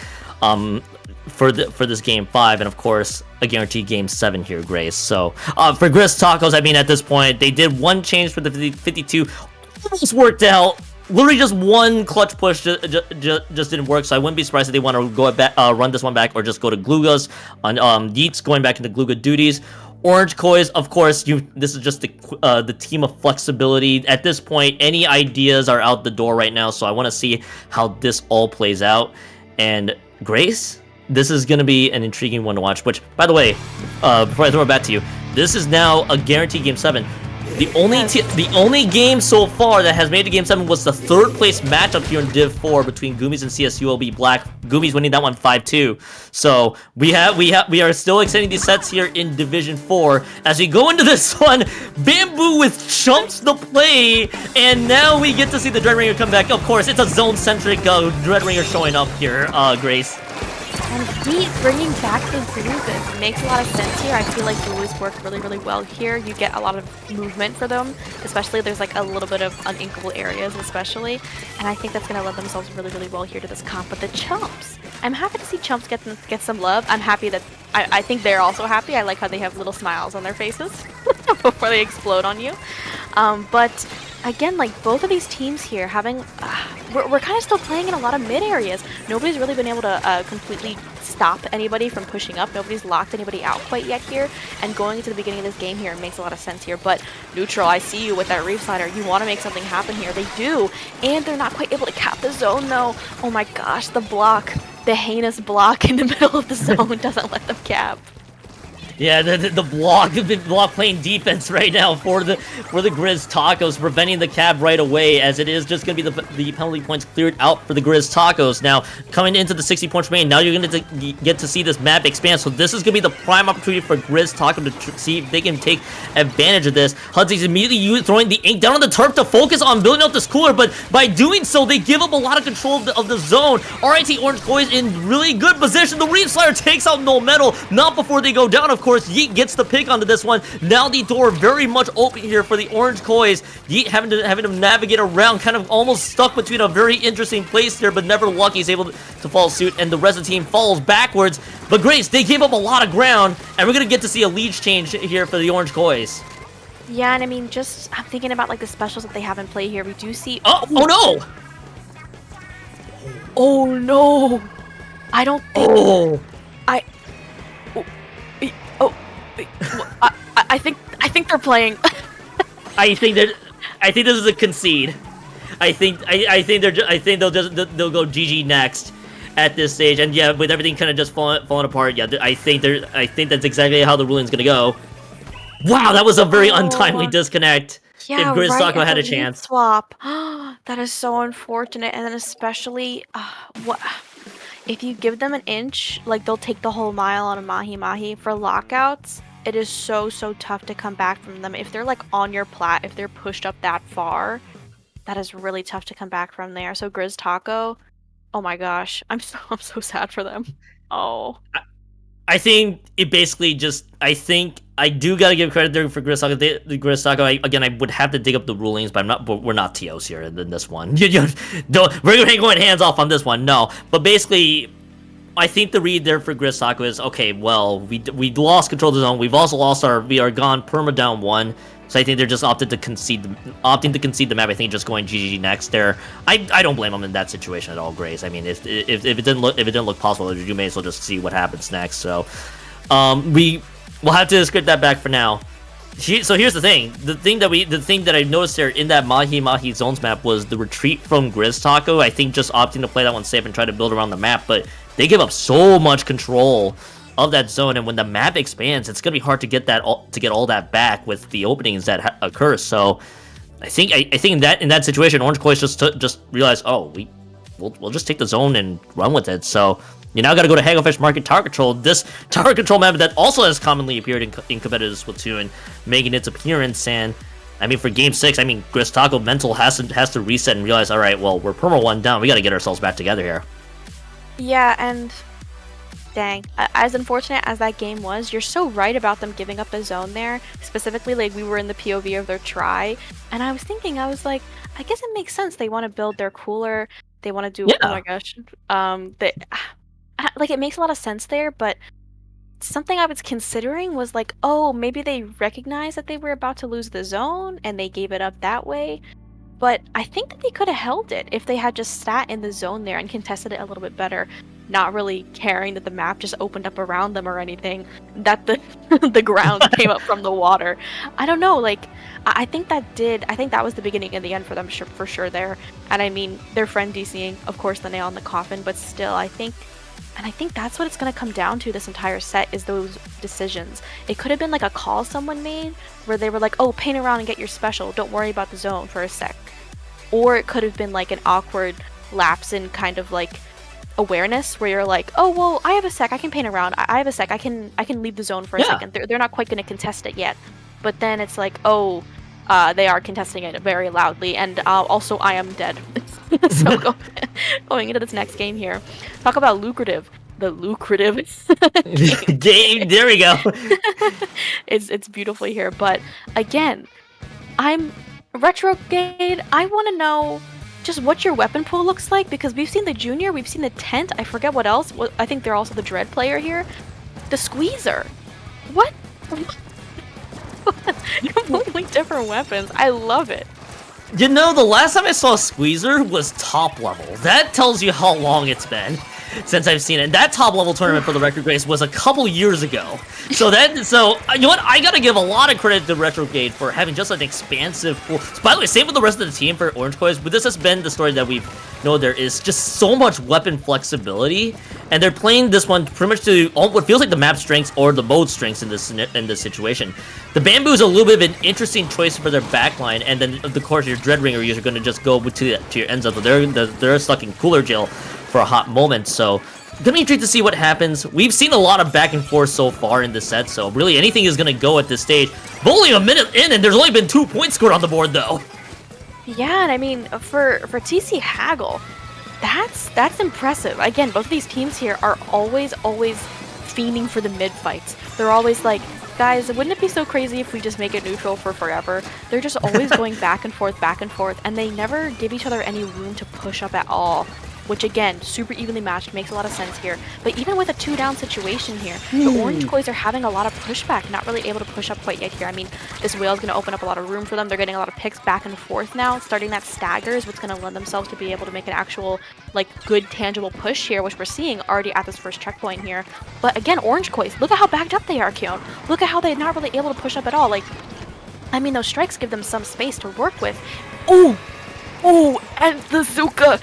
for this game 5, and of course a guaranteed game 7 here, Grace. So for Grizztacos, I mean, at this point they did one change for the 52, almost worked out. Literally just one clutch push just didn't work, so I wouldn't be surprised if they want to go back, run this one back, or just go to Glugas on Yeats going back into Gluga duties. Orange Kois, of course, this is just the team of flexibility. At this point, any ideas are out the door right now, so I want to see how this all plays out. And Grace, this is going to be an intriguing one to watch, which, by the way, before I throw it back to you, this is now a guaranteed game 7. The only game so far that has made it game 7 was the 3rd place matchup here in Div 4 between Goomies and CSULB Black. Goomies winning that one 5-2. So we are still extending these sets here in Division 4 as we go into this one. Bamboo with chumps the play, and now we get to see the Dreadringer come back. Of course, it's a zone-centric Dreadringer showing up here, Grace. And Heat bringing back the Glugas makes a lot of sense here. I feel like Glugas work really, really well here. You get a lot of movement for them, especially there's like a little bit of uninkable areas especially. And I think that's going to lend themselves really, really well here to this comp. But the Chumps, I'm happy to see Chumps get some love. I'm happy that, I think they're also happy. I like how they have little smiles on their faces before they explode on you. But again, like both of these teams here having, we're kind of still playing in a lot of mid areas. Nobody's really been able to completely stop anybody from pushing up. Nobody's locked anybody out quite yet here. And going into the beginning of this game here, it makes a lot of sense here. But Neutral, I see you with that Reef Slider. You want to make something happen here. They do. And they're not quite able to cap the zone though. Oh my gosh, the block. The heinous block in the middle of the zone doesn't let them cap. Yeah, the block playing defense right now for the Grizztacos, preventing the cab right away, as it is just going to be the penalty points cleared out for the Grizztacos. Now, coming into the 60 points remaining, now you're going to get to see this map expand, so this is going to be the prime opportunity for Grizztacos to see if they can take advantage of this. Hudsey's immediately throwing the ink down on the turf to focus on building up this cooler, but by doing so, they give up a lot of control of the zone. RIT Orange Kois in really good position. The Reef Slider takes out No Metal, not before they go down, of course. Yeet gets the pick onto this one. Now the door very much open here for the Orange Kois. Yeet having to navigate around, kind of almost stuck between a very interesting place there, but never lucky he's able to follow suit, and the rest of the team falls backwards. But Grace, they gave up a lot of ground, and we're going to get to see a lead change here for the Orange Kois. Yeah, and I mean, just, I'm thinking about like the specials that they have in play here. We do see... Oh no! Oh no! I don't think... Oh! I think they're playing. I think this is a concede. I think they'll go GG next at this stage, and yeah, with everything kind of just falling apart. Yeah, I think that's exactly how the ruling's gonna go. Wow, that was a very untimely disconnect. Yeah, if Grizztacos right, had a chance. Swap. That is so unfortunate, and then especially if you give them an inch, like they'll take the whole mile on a mahi-mahi. For lockouts, it is so tough to come back from them. If they're like on your plat, if they're pushed up that far, that is really tough to come back from there. So Grizztaco, oh my gosh, I'm so sad for them. Oh. I think it basically just. I think I do gotta give credit there for Grizztacos. The Grizztacos. Again, I would have to dig up the rulings, but I'm not. But we're not TOs here in this one. Don't. We're going hands off on this one. No, but basically, I think the read there for Grizztacos is okay. Well, we lost control of the zone. We've also lost our. We are gone perma down 1. So I think they're just opting to concede the map. I think just going GG next there. I don't blame them in that situation at all, Grace. I mean, if it didn't look possible, you may as well just see what happens next. So, we'll have to script that back for now. So here's the thing. The thing that I noticed there in that Mahi Zones map was the retreat from Grizztaco. I think just opting to play that one safe and try to build around the map, but they give up so much control of that zone, and when the map expands, it's gonna be hard to get all that back with the openings that occur. So, I think in that situation, Orange Coys just realized, oh, we'll just take the zone and run with it. So you now got to go to Hagglefish Market Tower Control. This tower control map that also has commonly appeared in competitive Splatoon, making its appearance. And I mean, for Game 6, I mean, Grizztaco mental has to reset and realize, all right, well, we're perma 1 down. We got to get ourselves back together here. Yeah, and dang, as unfortunate as that game was, you're so right about them giving up the zone there. Specifically, like, we were in the POV of their try, and I was thinking, I was like, I guess it makes sense. They want to build their cooler. They want to do, oh my gosh, like, it makes a lot of sense there, but something I was considering was like, oh, maybe they recognized that they were about to lose the zone, and they gave it up that way. But I think that they could have held it if they had just sat in the zone there and contested it a little bit better, not really caring that the map just opened up around them or anything, that the the ground came up from the water. I don't know, like, I think that was the beginning and the end for them for sure there. And I mean, their friend DCing, of course, the nail in the coffin, but still, I think that's what it's going to come down to this entire set, is those decisions. It could have been like a call someone made where they were like, oh, paint around and get your special, don't worry about the zone for a sec. Or it could have been like an awkward lapse in kind of like awareness where you're like, oh, well, I have a sec, I can paint around, I have a sec, I can leave the zone for a second. They're not quite going to contest it yet. But then it's like, oh, they are contesting it very loudly, and also I am dead. So going into this next game here, talk about lucrative. The lucrative game. There we go. It's beautifully here, but again, I'm Retrograde. I want to know just what your weapon pool looks like, because we've seen the Junior, we've seen the Tent, I forget what else. I think they're also the Dread player here. The Squeezer. What? Completely different weapons. I love it. You know, the last time I saw a Squeezer was top level. That tells you how long it's been since I've seen it. And that top level tournament for the Record Race was a couple years ago. So you know what? I gotta give a lot of credit to Retrograde for having just an expansive pool. So, by the way, same with the rest of the team for Orange Coys, but this has been the story that we've known. There is just so much weapon flexibility, and they're playing this one pretty much to what feels like the map strengths or the mode strengths in this situation. The Bamboo is a little bit of an interesting choice for their backline, and then of course your Dreadringer users are going to just go to your ends up. They're stuck in cooler jail for a hot moment, so gonna be intrigued to see what happens. We've seen a lot of back and forth so far in this set, so really anything is gonna go at this stage. But only a minute in, and there's only been 2 points scored on the board, though. Yeah, and I mean, for TC Haggle, that's impressive. Again, both of these teams here are always fiending for the mid fights. They're always like, guys, wouldn't it be so crazy if we just make it neutral for forever? They're just always going back and forth, and they never give each other any room to push up at all. Which again, super evenly matched, makes a lot of sense here. But even with a 2-down situation here, the Orange Coys are having a lot of pushback, not really able to push up quite yet here. I mean, this whale is going to open up a lot of room for them. They're getting a lot of picks back and forth now. Starting that stagger is what's going to lend themselves to be able to make an actual, like, good, tangible push here, which we're seeing already at this first checkpoint here. But again, Orange Coys, look at how backed up they are, Keon. Look at how they're not really able to push up at all. Like, I mean, those strikes give them some space to work with. Ooh! Oh, and the Zuka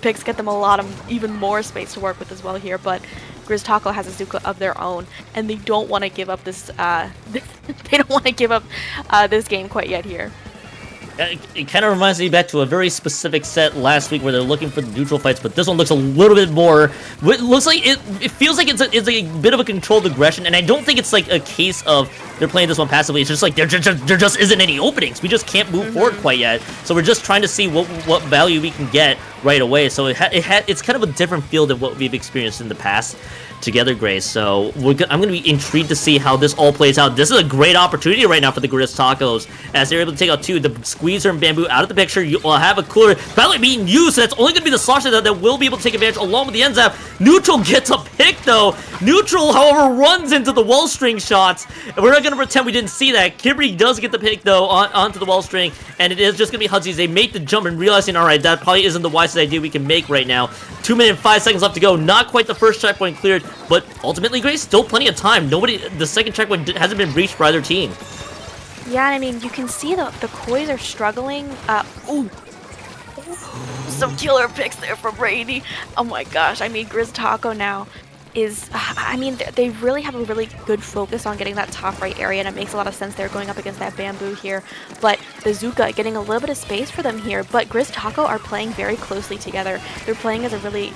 picks get them a lot of even more space to work with as well here, but Grizztaco has a Zuka of their own, and they don't want to give up this, they don't want to give up this game quite yet here. It kind of reminds me back to a very specific set last week where they're looking for the neutral fights, but this one looks a little bit more. It looks like it feels like it's a bit of a controlled aggression, and I don't think it's like a case of they're playing this one passively. It's just like there just isn't any openings. We just can't move forward quite yet, so we're just trying to see what value we can get right away. So it's kind of a different feel than what we've experienced in the past together, Grace. So I'm going to be intrigued to see how this all plays out. This is a great opportunity right now for the Grizztacos as they're able to take out two. The Squeezer and Bamboo out of the picture. You will have a cooler battle being used, so that's only going to be the Slosher that will be able to take advantage along with the N-Zap. Neutral gets a pick, though. Neutral, however, runs into the wall string shots. We're not going to pretend we didn't see that. Kibri does get the pick, though, onto the wall string, and it is just going to be Hudsies. They make the jump and realizing, all right, that probably isn't the wisest idea we can make right now. 2 minutes and 5 seconds left to go. Not quite the first checkpoint cleared, but ultimately, Grace, still plenty of time. The second checkpoint hasn't been reached by either team. Yeah, I mean, you can see the Kois are struggling. Ooh. Some killer picks there from Brady. Oh my gosh, I mean, Grizztaco now is, I mean, they really have a really good focus on getting that top right area, and it makes a lot of sense they're going up against that Bamboo here. But the Zuka getting a little bit of space for them here, but Grizztaco are playing very closely together. They're playing as a really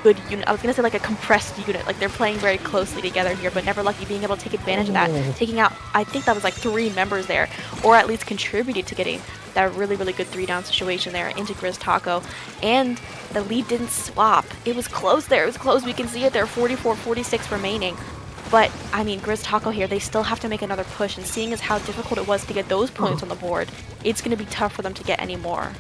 good unit. I was gonna say like a compressed unit. Like they're playing very closely together here, but Never Lucky being able to take advantage of that, taking out, I think that was like 3 members there, or at least contributed to getting that really good 3-down situation there into Grizztaco. And the lead didn't swap. It was close there. It was close. We can see it there. 44-46 remaining. But I mean, Grizztaco here, they still have to make another push, and seeing as how difficult it was to get those points on the board, it's gonna be tough for them to get any more.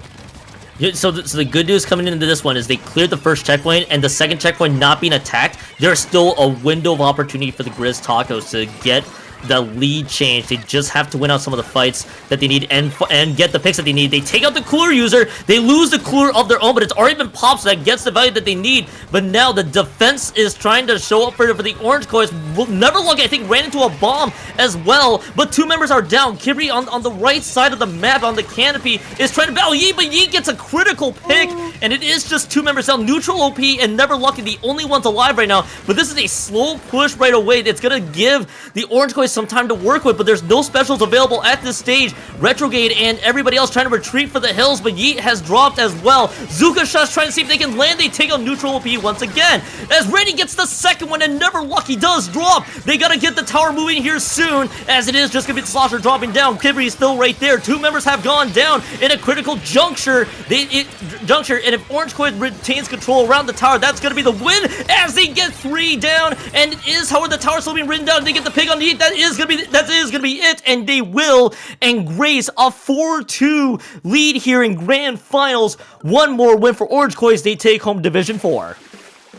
Yeah, so the good news coming into this one is they cleared the first checkpoint, and the second checkpoint not being attacked, there's still a window of opportunity for the Grizztacos to get the lead change. They just have to win out some of the fights that they need and get the picks that they need. They take out the cooler user, they lose the cooler of their own, but it's already been popped, so that gets the value that they need. But now the defense is trying to show up for the Orange Kois. Never Lucky, I think, ran into a bomb as well, but 2 members are down. Kibri on the right side of the map on the canopy is trying to battle Yeet, but Yeet gets a critical pick, and it is just 2 members down. Neutral OP and Never Lucky, the only ones alive right now, but this is a slow push right away. It's gonna give the Orange Kois some time to work with, but there's no specials available at this stage. Retrograde and everybody else trying to retreat for the hills, but Yeet has dropped as well. Zuka shots trying to see if they can land. They take out neutral OP once again. As Randy gets the second one and Never Lucky does drop. They gotta get the tower moving here soon, as it is just gonna be the Slosher dropping down. Kibri is still right there. 2 members have gone down in a critical juncture. And if Orange Kois retains control around the tower, that's gonna be the win as they get 3 down. And it is, however, the tower still being ridden down. They get the pig on the Yeet. That is gonna be it, and they will. And Grace, a 4-2 lead here in Grand Finals. One more win for Orange Kois. They take home Division 4.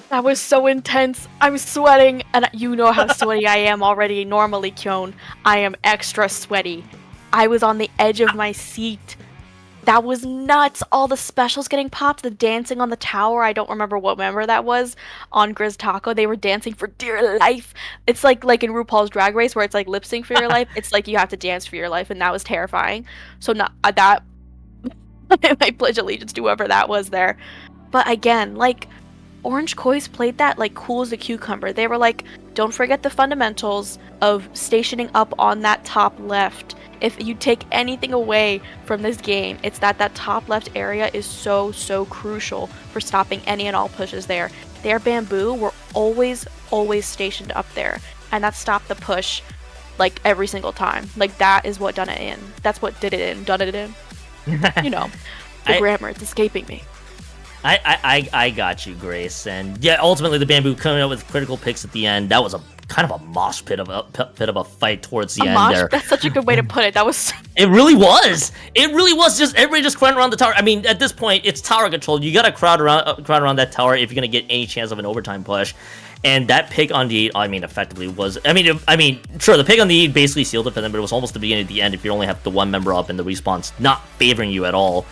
That was so intense. I'm sweating, and you know how sweaty I am already. Normally, Kyon, I am extra sweaty. I was on the edge of my seat. That was nuts. All the specials getting popped, the dancing on the tower. I don't remember what member that was on Grizztaco. They were dancing for dear life. It's like in RuPaul's Drag Race where it's like lip sync for your life. It's like you have to dance for your life, and that was terrifying. So not that. I pledge allegiance to whoever that was there. But again, like, Orange Kois played that like cool as a cucumber. They were like, don't forget the fundamentals of stationing up on that top left. If you take anything away from this game, it's that top left area is so crucial for stopping any and all pushes there. Their Bamboo were always stationed up there, and that stopped the push like every single time. Like that is what done it in. That's what done it in. You know, the grammar, it's escaping me. I got you, Grace, and yeah, ultimately the Bamboo coming out with critical picks at the end. That was a kind of a mosh pit of a fight towards the end there. That's such a good way to put it. That was. It really was. It really was. Just everybody just crowding around the tower. I mean, at this point, it's tower control. You gotta crowd around that tower if you're gonna get any chance of an overtime push. And that pick on the, I mean, effectively was. I mean, sure, the pick on the basically sealed it for them, but it was almost the beginning of the end if you only have the 1 member up and the respawn's not favoring you at all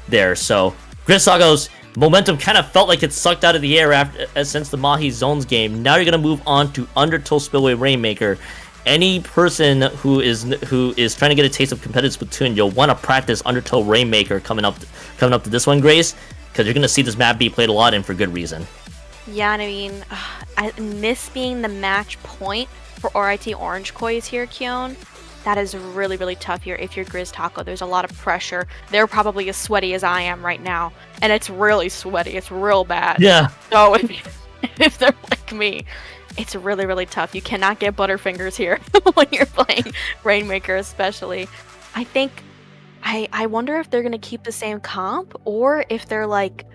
there. So, Grizztacos momentum kind of felt like it sucked out of the air since the Mahi Zones game. Now you're gonna move on to Undertow Spillway Rainmaker. Any person who is trying to get a taste of competitive Splatoon, you'll want to practice Undertow Rainmaker coming up to this one, Grace, because you're gonna see this map be played a lot and for good reason. Yeah, and I mean, this being the match point for RIT Orange Kois here, Kyon, That is really, really tough here if you're Grizztaco. There's a lot of pressure. They're probably as sweaty as I am right now. And it's really sweaty. It's real bad. Yeah. So if they're like me, it's really, really tough. You cannot get butterfingers here when you're playing Rainmaker especially. I think, I wonder if they're going to keep the same comp or if they're like,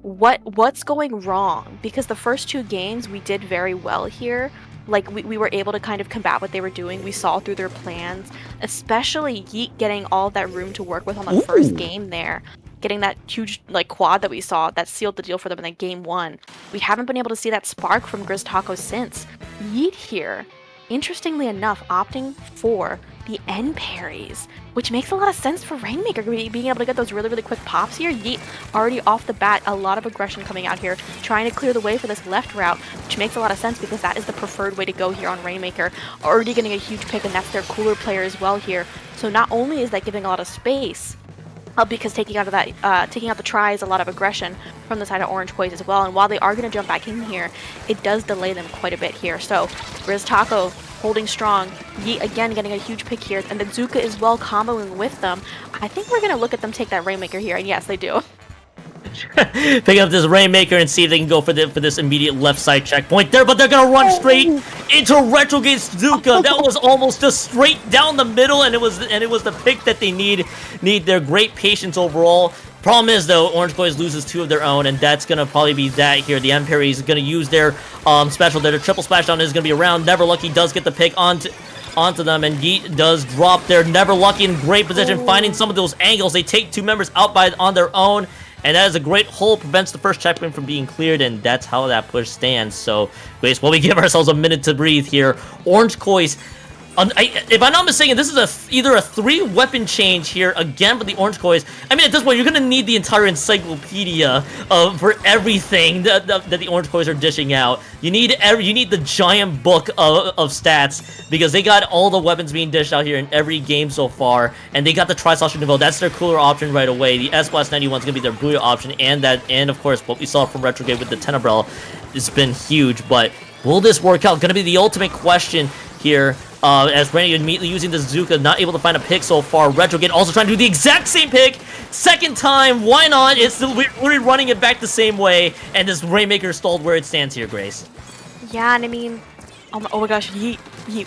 what's going wrong? Because the first 2 games we did very well here. Like, we were able to kind of combat what they were doing. We saw through their plans, especially Yeet getting all that room to work with on the first game there. Getting that huge, like, quad that we saw that sealed the deal for them in that game 1. We haven't been able to see that spark from Grizztacos since. Yeet here, interestingly enough, opting for the end parries, which makes a lot of sense for Rainmaker, being able to get those really, really quick pops here. Yeet already off the bat, a lot of aggression coming out here, trying to clear the way for this left route, which makes a lot of sense because that is the preferred way to go here on Rainmaker. Already getting a huge pick, and that's their cooler player as well here. So not only is that giving a lot of space, because taking out the try is a lot of aggression from the side of Orange Poise as well. And while they are going to jump back in here, it does delay them quite a bit here. So Grizztaco holding strong. Yeet again getting a huge pick here, and the Zuka is well comboing with them. I think we're going to look at them take that Rainmaker here, and yes, they do. Pick up this Rainmaker and see if they can go for this immediate left side checkpoint there, but they're gonna run straight into Retrogate's Zuka. That was almost just straight down the middle, and it was the pick that they need their great patience overall. Problem is though, Orange Boys loses 2 of their own, and that's gonna probably be that here. The Emperor is gonna use their special. Their triple splashdown is gonna be around. Never Lucky does get the pick onto them, and Yeet does drop there. Never Lucky in great position, finding some of those angles. They take 2 members out on their own. And that is a great hole, prevents the first checkpoint from being cleared, and that's how that push stands. So, Grace, while we give ourselves a minute to breathe here, Orange Koi's, if I'm not mistaken, this is either a 3-weapon change here, again, for the Orange Koi's. I mean, at this point, you're going to need the entire encyclopedia for everything that the Orange Koi's are dishing out. You need the giant book of stats, because they got all the weapons being dished out here in every game so far, and they got the Tri-Slash Nouveau. That's their cooler option right away. The S-Blast 91 is going to be their booyah option, and of course, what we saw from Retrograde with the Tenebrel has been huge, but will this work out? Going to be the ultimate question here. As Randy immediately using the Zuka, not able to find a pick so far. Retrograde also trying to do the exact same pick. Second time, why not? We're running it back the same way, and this Rainmaker stalled where it stands here, Grace. Yeah, and I mean, oh my gosh, Yeet,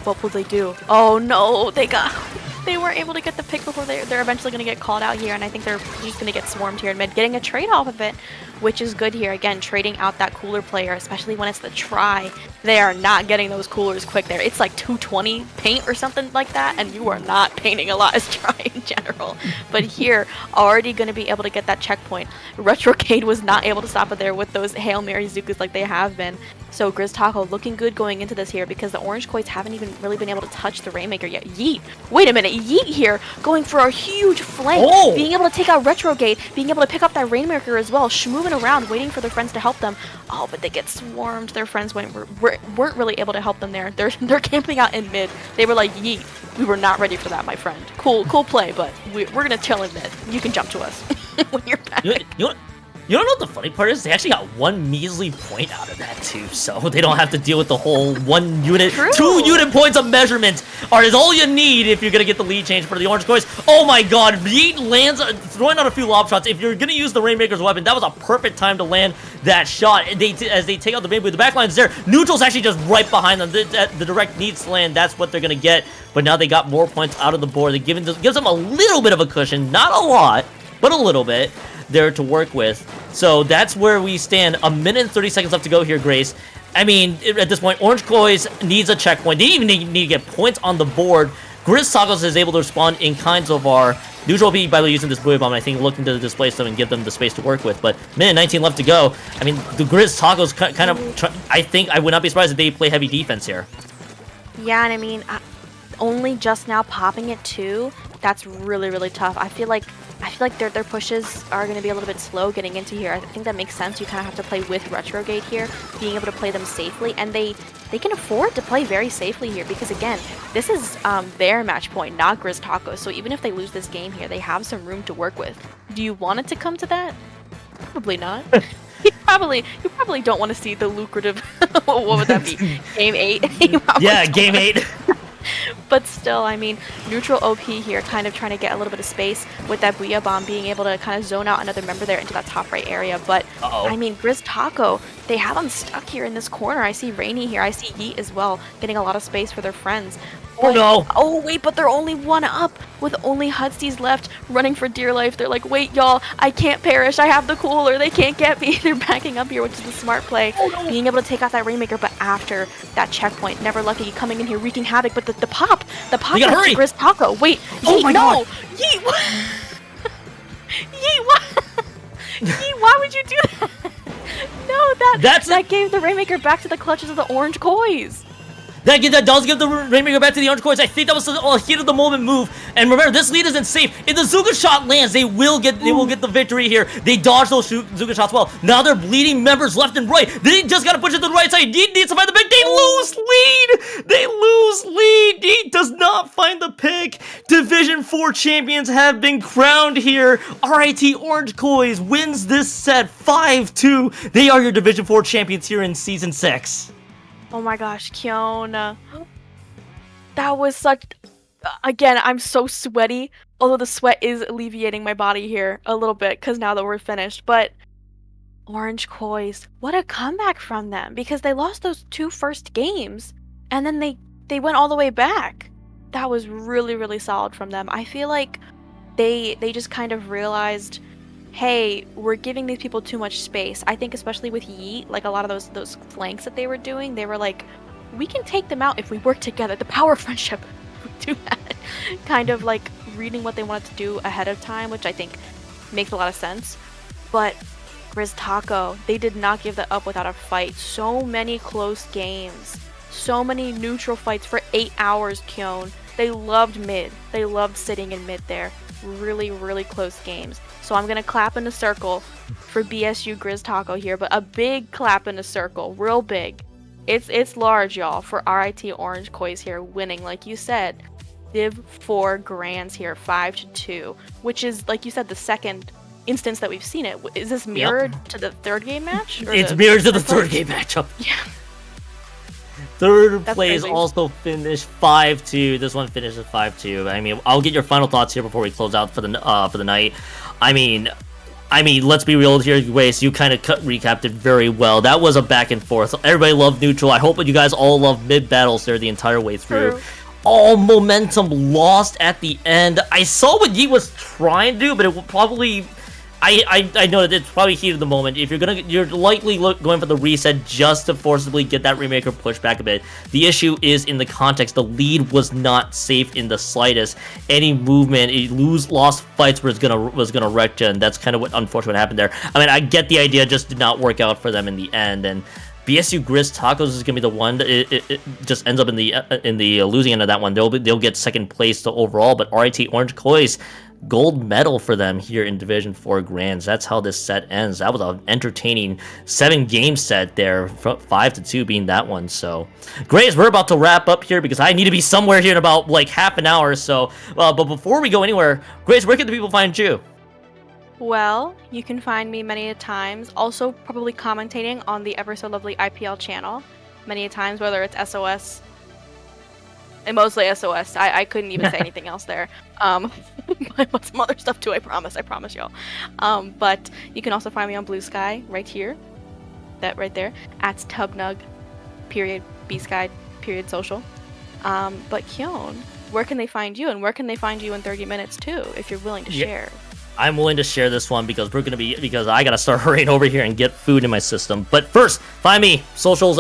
what will they do? Oh no, they weren't able to get the pick before they're eventually going to get called out here, and I think they're just going to get swarmed here in mid, getting a trade off of it, which is good here. Again, trading out that cooler player, especially when it's the try. They are not getting those coolers quick there. It's like 220 paint or something like that, and you are not painting a lot as try in general. But here, already going to be able to get that checkpoint. Retrograde was not able to stop it there with those Hail Mary Zukas like they have been. So Grizztaco looking good going into this here, because the Orange Koi's haven't even really been able to touch the Rainmaker yet. Yeet! Wait a minute, Yeet here going for a huge flank, being able to take out Retrograde, being able to pick up that Rainmaker as well, schmooving around, waiting for their friends to help them. Oh, but they get swarmed. Their friends weren't really able to help them there. They're camping out in mid. They were like, Yeet, we were not ready for that, my friend. Cool play, but we're gonna chill in mid. You can jump to us when you're back. You don't know what the funny part is? They actually got 1 measly point out of that too, so they don't have to deal with the whole 1 unit. True. 2 unit points of measurement is all you need if you're gonna get the lead change for the Orange Koi's. Oh my god, Yeet lands, throwing out a few lob shots. If you're gonna use the Rainmaker's weapon, that was a perfect time to land that shot. As they take out the Rainmaker, the backline's there. Neutral's actually just right behind them. The direct needs to land, that's what they're gonna get. But now they got more points out of the board. It gives them a little bit of a cushion, not a lot, but a little bit there to work with. So that's where we stand. A minute and 30 seconds left to go here, Grace. I mean, at this point, Orange Koi's needs a checkpoint. They even need to get points on the board. Grizztacos is able to respond in kind so far. Neutral will be by using this Booyah Bomb, I think, looking to displace them and give them the space to work with. But minute 19 left to go. I mean, the Grizztacos kind of, I think, I would not be surprised if they play heavy defense here. Yeah, and I mean, only just now popping it too, that's really, really tough. I feel like their pushes are going to be a little bit slow getting into here. I think that makes sense. You kind of have to play with Retrograde here, being able to play them safely, and they can afford to play very safely here, because again, this is their match point, not Grizztacos. So even if they lose this game here, they have some room to work with. Do you want it to come to that? Probably not. You probably don't want to see the lucrative what would that be? Game 8? Yeah, game 8. But still, I mean, neutral OP here, kind of trying to get a little bit of space with that Booyah Bomb, being able to kind of zone out another member there into that top right area. But, I mean, Grizztaco, they have them stuck here in this corner. I see Rainy here. I see Yeet as well, getting a lot of space for their friends. Oh no! Oh wait, but they're only one up with only Hudsies left, running for dear life. They're like, wait, y'all, I can't perish. I have the cooler. They can't get me. They're backing up here, which is the smart play. Oh, no. Being able to take out that Rainmaker, but after that checkpoint, Never Lucky coming in here wreaking havoc. But the pop You gotta hurry. Grizztaco. Wait, Oh Yeet, my no, God. Yeet, Yeet, why? Yeet, why would you do that? No, that gave the Rainmaker back to the clutches of the orange Kois. That does give the Rainmaker back to the orange coins. I think that was a heat of the moment move. And remember, this lead isn't safe. If the Zuka shot lands, they will get the victory here. They dodge those Zuka shots well. Now they're bleeding members left and right. They just gotta push it to the right side. Yeet needs to find the pick. They lose lead. They lose lead. Yeet does not find the pick. Division 4 champions have been crowned here. RIT Orange Kois wins this set 5-2. They are your Division 4 champions here in Season 6. Oh my gosh, Kiona. That was such... Again, I'm so sweaty. Although the sweat is alleviating my body here a little bit, because now that we're finished. But Orange Kois, what a comeback from them. Because they lost those 2 first games, and then they went all the way back. That was really, really solid from them. I feel like they just kind of realized... hey, we're giving these people too much space. I think especially with Yeet, like a lot of those flanks that they were doing, they were like, we can take them out if we work together. The power of friendship would do that. Kind of like reading what they wanted to do ahead of time, which I think makes a lot of sense. But Grizztaco, they did not give that up without a fight. So many close games. So many neutral fights for 8 hours, Kyon. They loved mid. They loved sitting in mid there. Really, really close games. So I'm gonna clap in a circle for BSU Grizztaco here, but a big clap in a circle, real big. It's large, y'all, for RIT Orange Kois here winning, like you said, Div 4 Grands here, 5-2, which is, like you said, the second instance that we've seen it. Is this mirrored to the third game match? It's mirrored to the third game matchup. Yeah. Third That's place crazy. also finished 5-2. This one finished at 5-2. I mean, I'll get your final thoughts here before we close out for the night. I mean, let's be real here, Grace. You kind of recapped it very well. That was a back and forth. Everybody loved neutral. I hope that you guys all loved mid battles there the entire way through. True. All momentum lost at the end. I saw what Yeet was trying to do, but it will probably. I know that it's probably heat of the moment. If you're likely going for the reset just to forcibly get that Rainmaker pushed back a bit. The issue is in the context. The lead was not safe in the slightest. Any movement, lost fights was gonna wreck you, and that's kind of what unfortunately happened there. I mean, I get the idea, just did not work out for them in the end, and BSU Grizztacos is gonna be the one that it just ends up in the losing end of that one. They'll get second place to overall, but RIT Orange Kois, gold medal for them here in Division 4 Grands. That's how this set ends. That was an entertaining 7-game set there, 5-2 being that one. So, Grace, we're about to wrap up here because I need to be somewhere here in about like half an hour or so. But before we go anywhere, Grace, where can the people find you? Well, you can find me many a times, also probably commentating on the ever so lovely IPL channel many a times, whether it's SOS, and mostly SOS. I couldn't even say anything else there. But some other stuff too, I promise y'all. But you can also find me on Blue Sky right here, that right there, at Tubnug, _BSky, _social. But Kyon, where can they find you, and where can they find you in 30 minutes too, if you're willing to share? I'm willing to share this one because I gotta start hurrying over here and get food in my system. But first, find me socials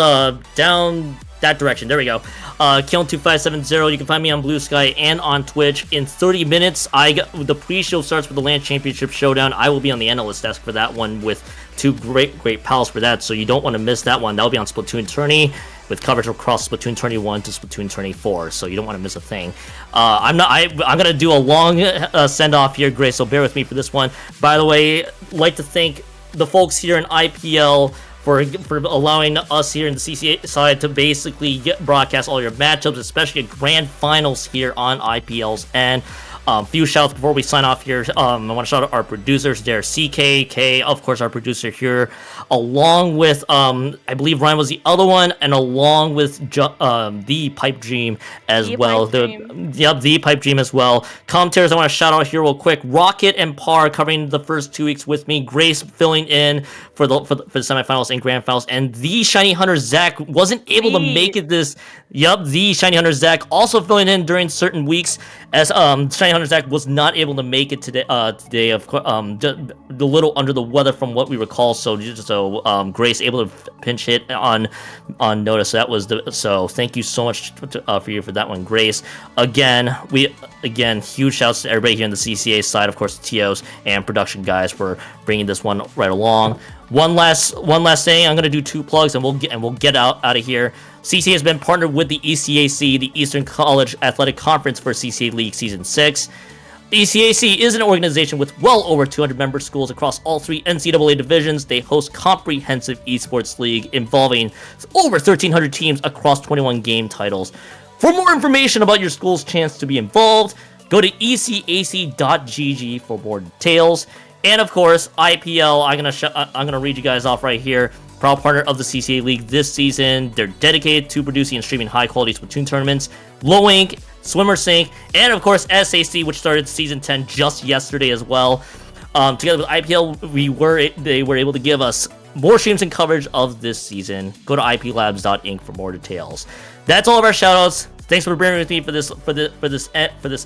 down that direction. There we go. Kyon2570. You can find me on Blue Sky and on Twitch. In 30 minutes, the pre-show starts for the LAN Championship Showdown. I will be on the analyst desk for that one with two great pals for that, so you don't want to miss that one. That'll be on Splatoon Tourney with coverage across Splatoon Tourney 1 to Splatoon Tourney 4, so you don't want to miss a thing. I'm gonna do a long send-off here, Grace, so bear with me for this one. By the way, like to thank the folks here in IPL for allowing us here in the CCA side to basically broadcast all your matchups, especially grand finals here on IPL's end. Few shouts before we sign off here. I want to shout out our producers there, CK, of course, our producer here, along with I believe Ryan was the other one, and along with the Pipe Dream as well. The Pipe Dream as well. Commentators I want to shout out here real quick. Rocket and Par covering the first 2 weeks with me. Grace filling in for the semifinals and grand finals, and the Shiny Hunter Zach wasn't able to make it this. The Shiny Hunter Zach also filling in during certain weeks, as Shiny Hunter Zach was not able to make it today. Today, of course, a little under the weather from what we recall. So Grace able to pinch hit on notice. So that was so thank you so much for that one, Grace. Again, huge shouts to everybody here on the CCA side, of course, the TOs and production guys for bringing this one right along. One last thing, I'm gonna do 2 plugs and we'll get out of here. CCA has been partnered with the ECAC, the Eastern College Athletic Conference, for CCA League Season 6. The ECAC is an organization with well over 200 member schools across all 3 NCAA divisions. They host comprehensive esports league involving over 1,300 teams across 21 game titles. For more information about your school's chance to be involved, go to ecac.gg for more details. And of course, IPL, I'm gonna read you guys off right here. Proud partner of the CCA League this season. They're dedicated to producing and streaming high-quality Splatoon tournaments. Low Ink, Swimmer Sync, and of course SAC, which started Season 10 just yesterday as well. Together with IPL, they were able to give us more streams and coverage of this season. Go to iplabs.inc for more details. That's all of our shoutouts. Thanks for bearing with me for this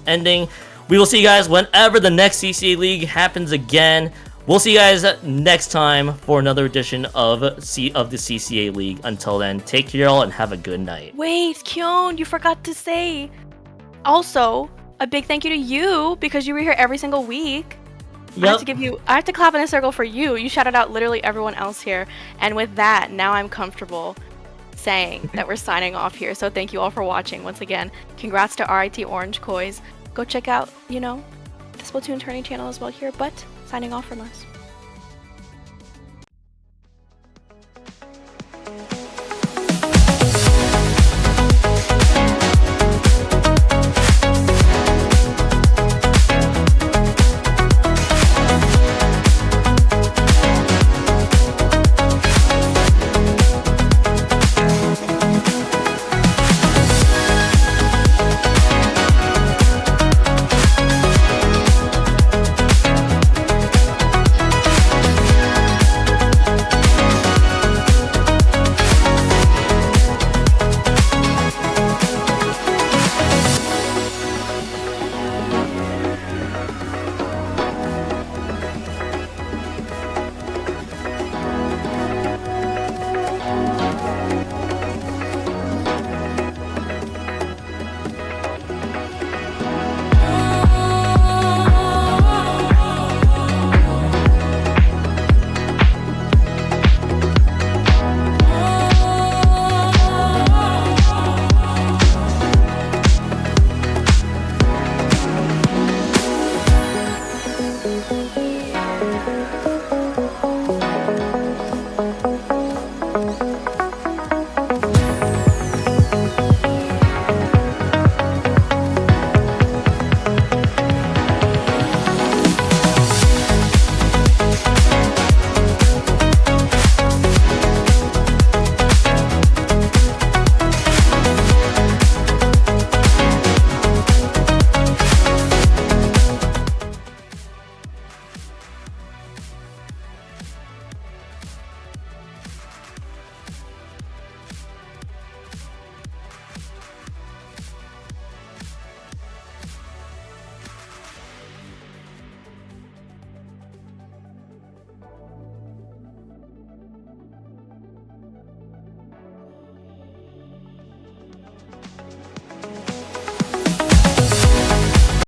ending. We will see you guys whenever the next CCA League happens again. We'll see you guys next time for another edition of the CCA League. Until then, take care, y'all, and have a good night. Wait, Kyun, you forgot to say. Also, a big thank you to you because you were here every single week. Yep. I have to clap in a circle for you. You shouted out literally everyone else here. And with that, now I'm comfortable saying that we're signing off here. So thank you all for watching. Once again, congrats to RIT Orange Kois. Go check out, the Splatoon Tourney channel as well here, but signing off from us.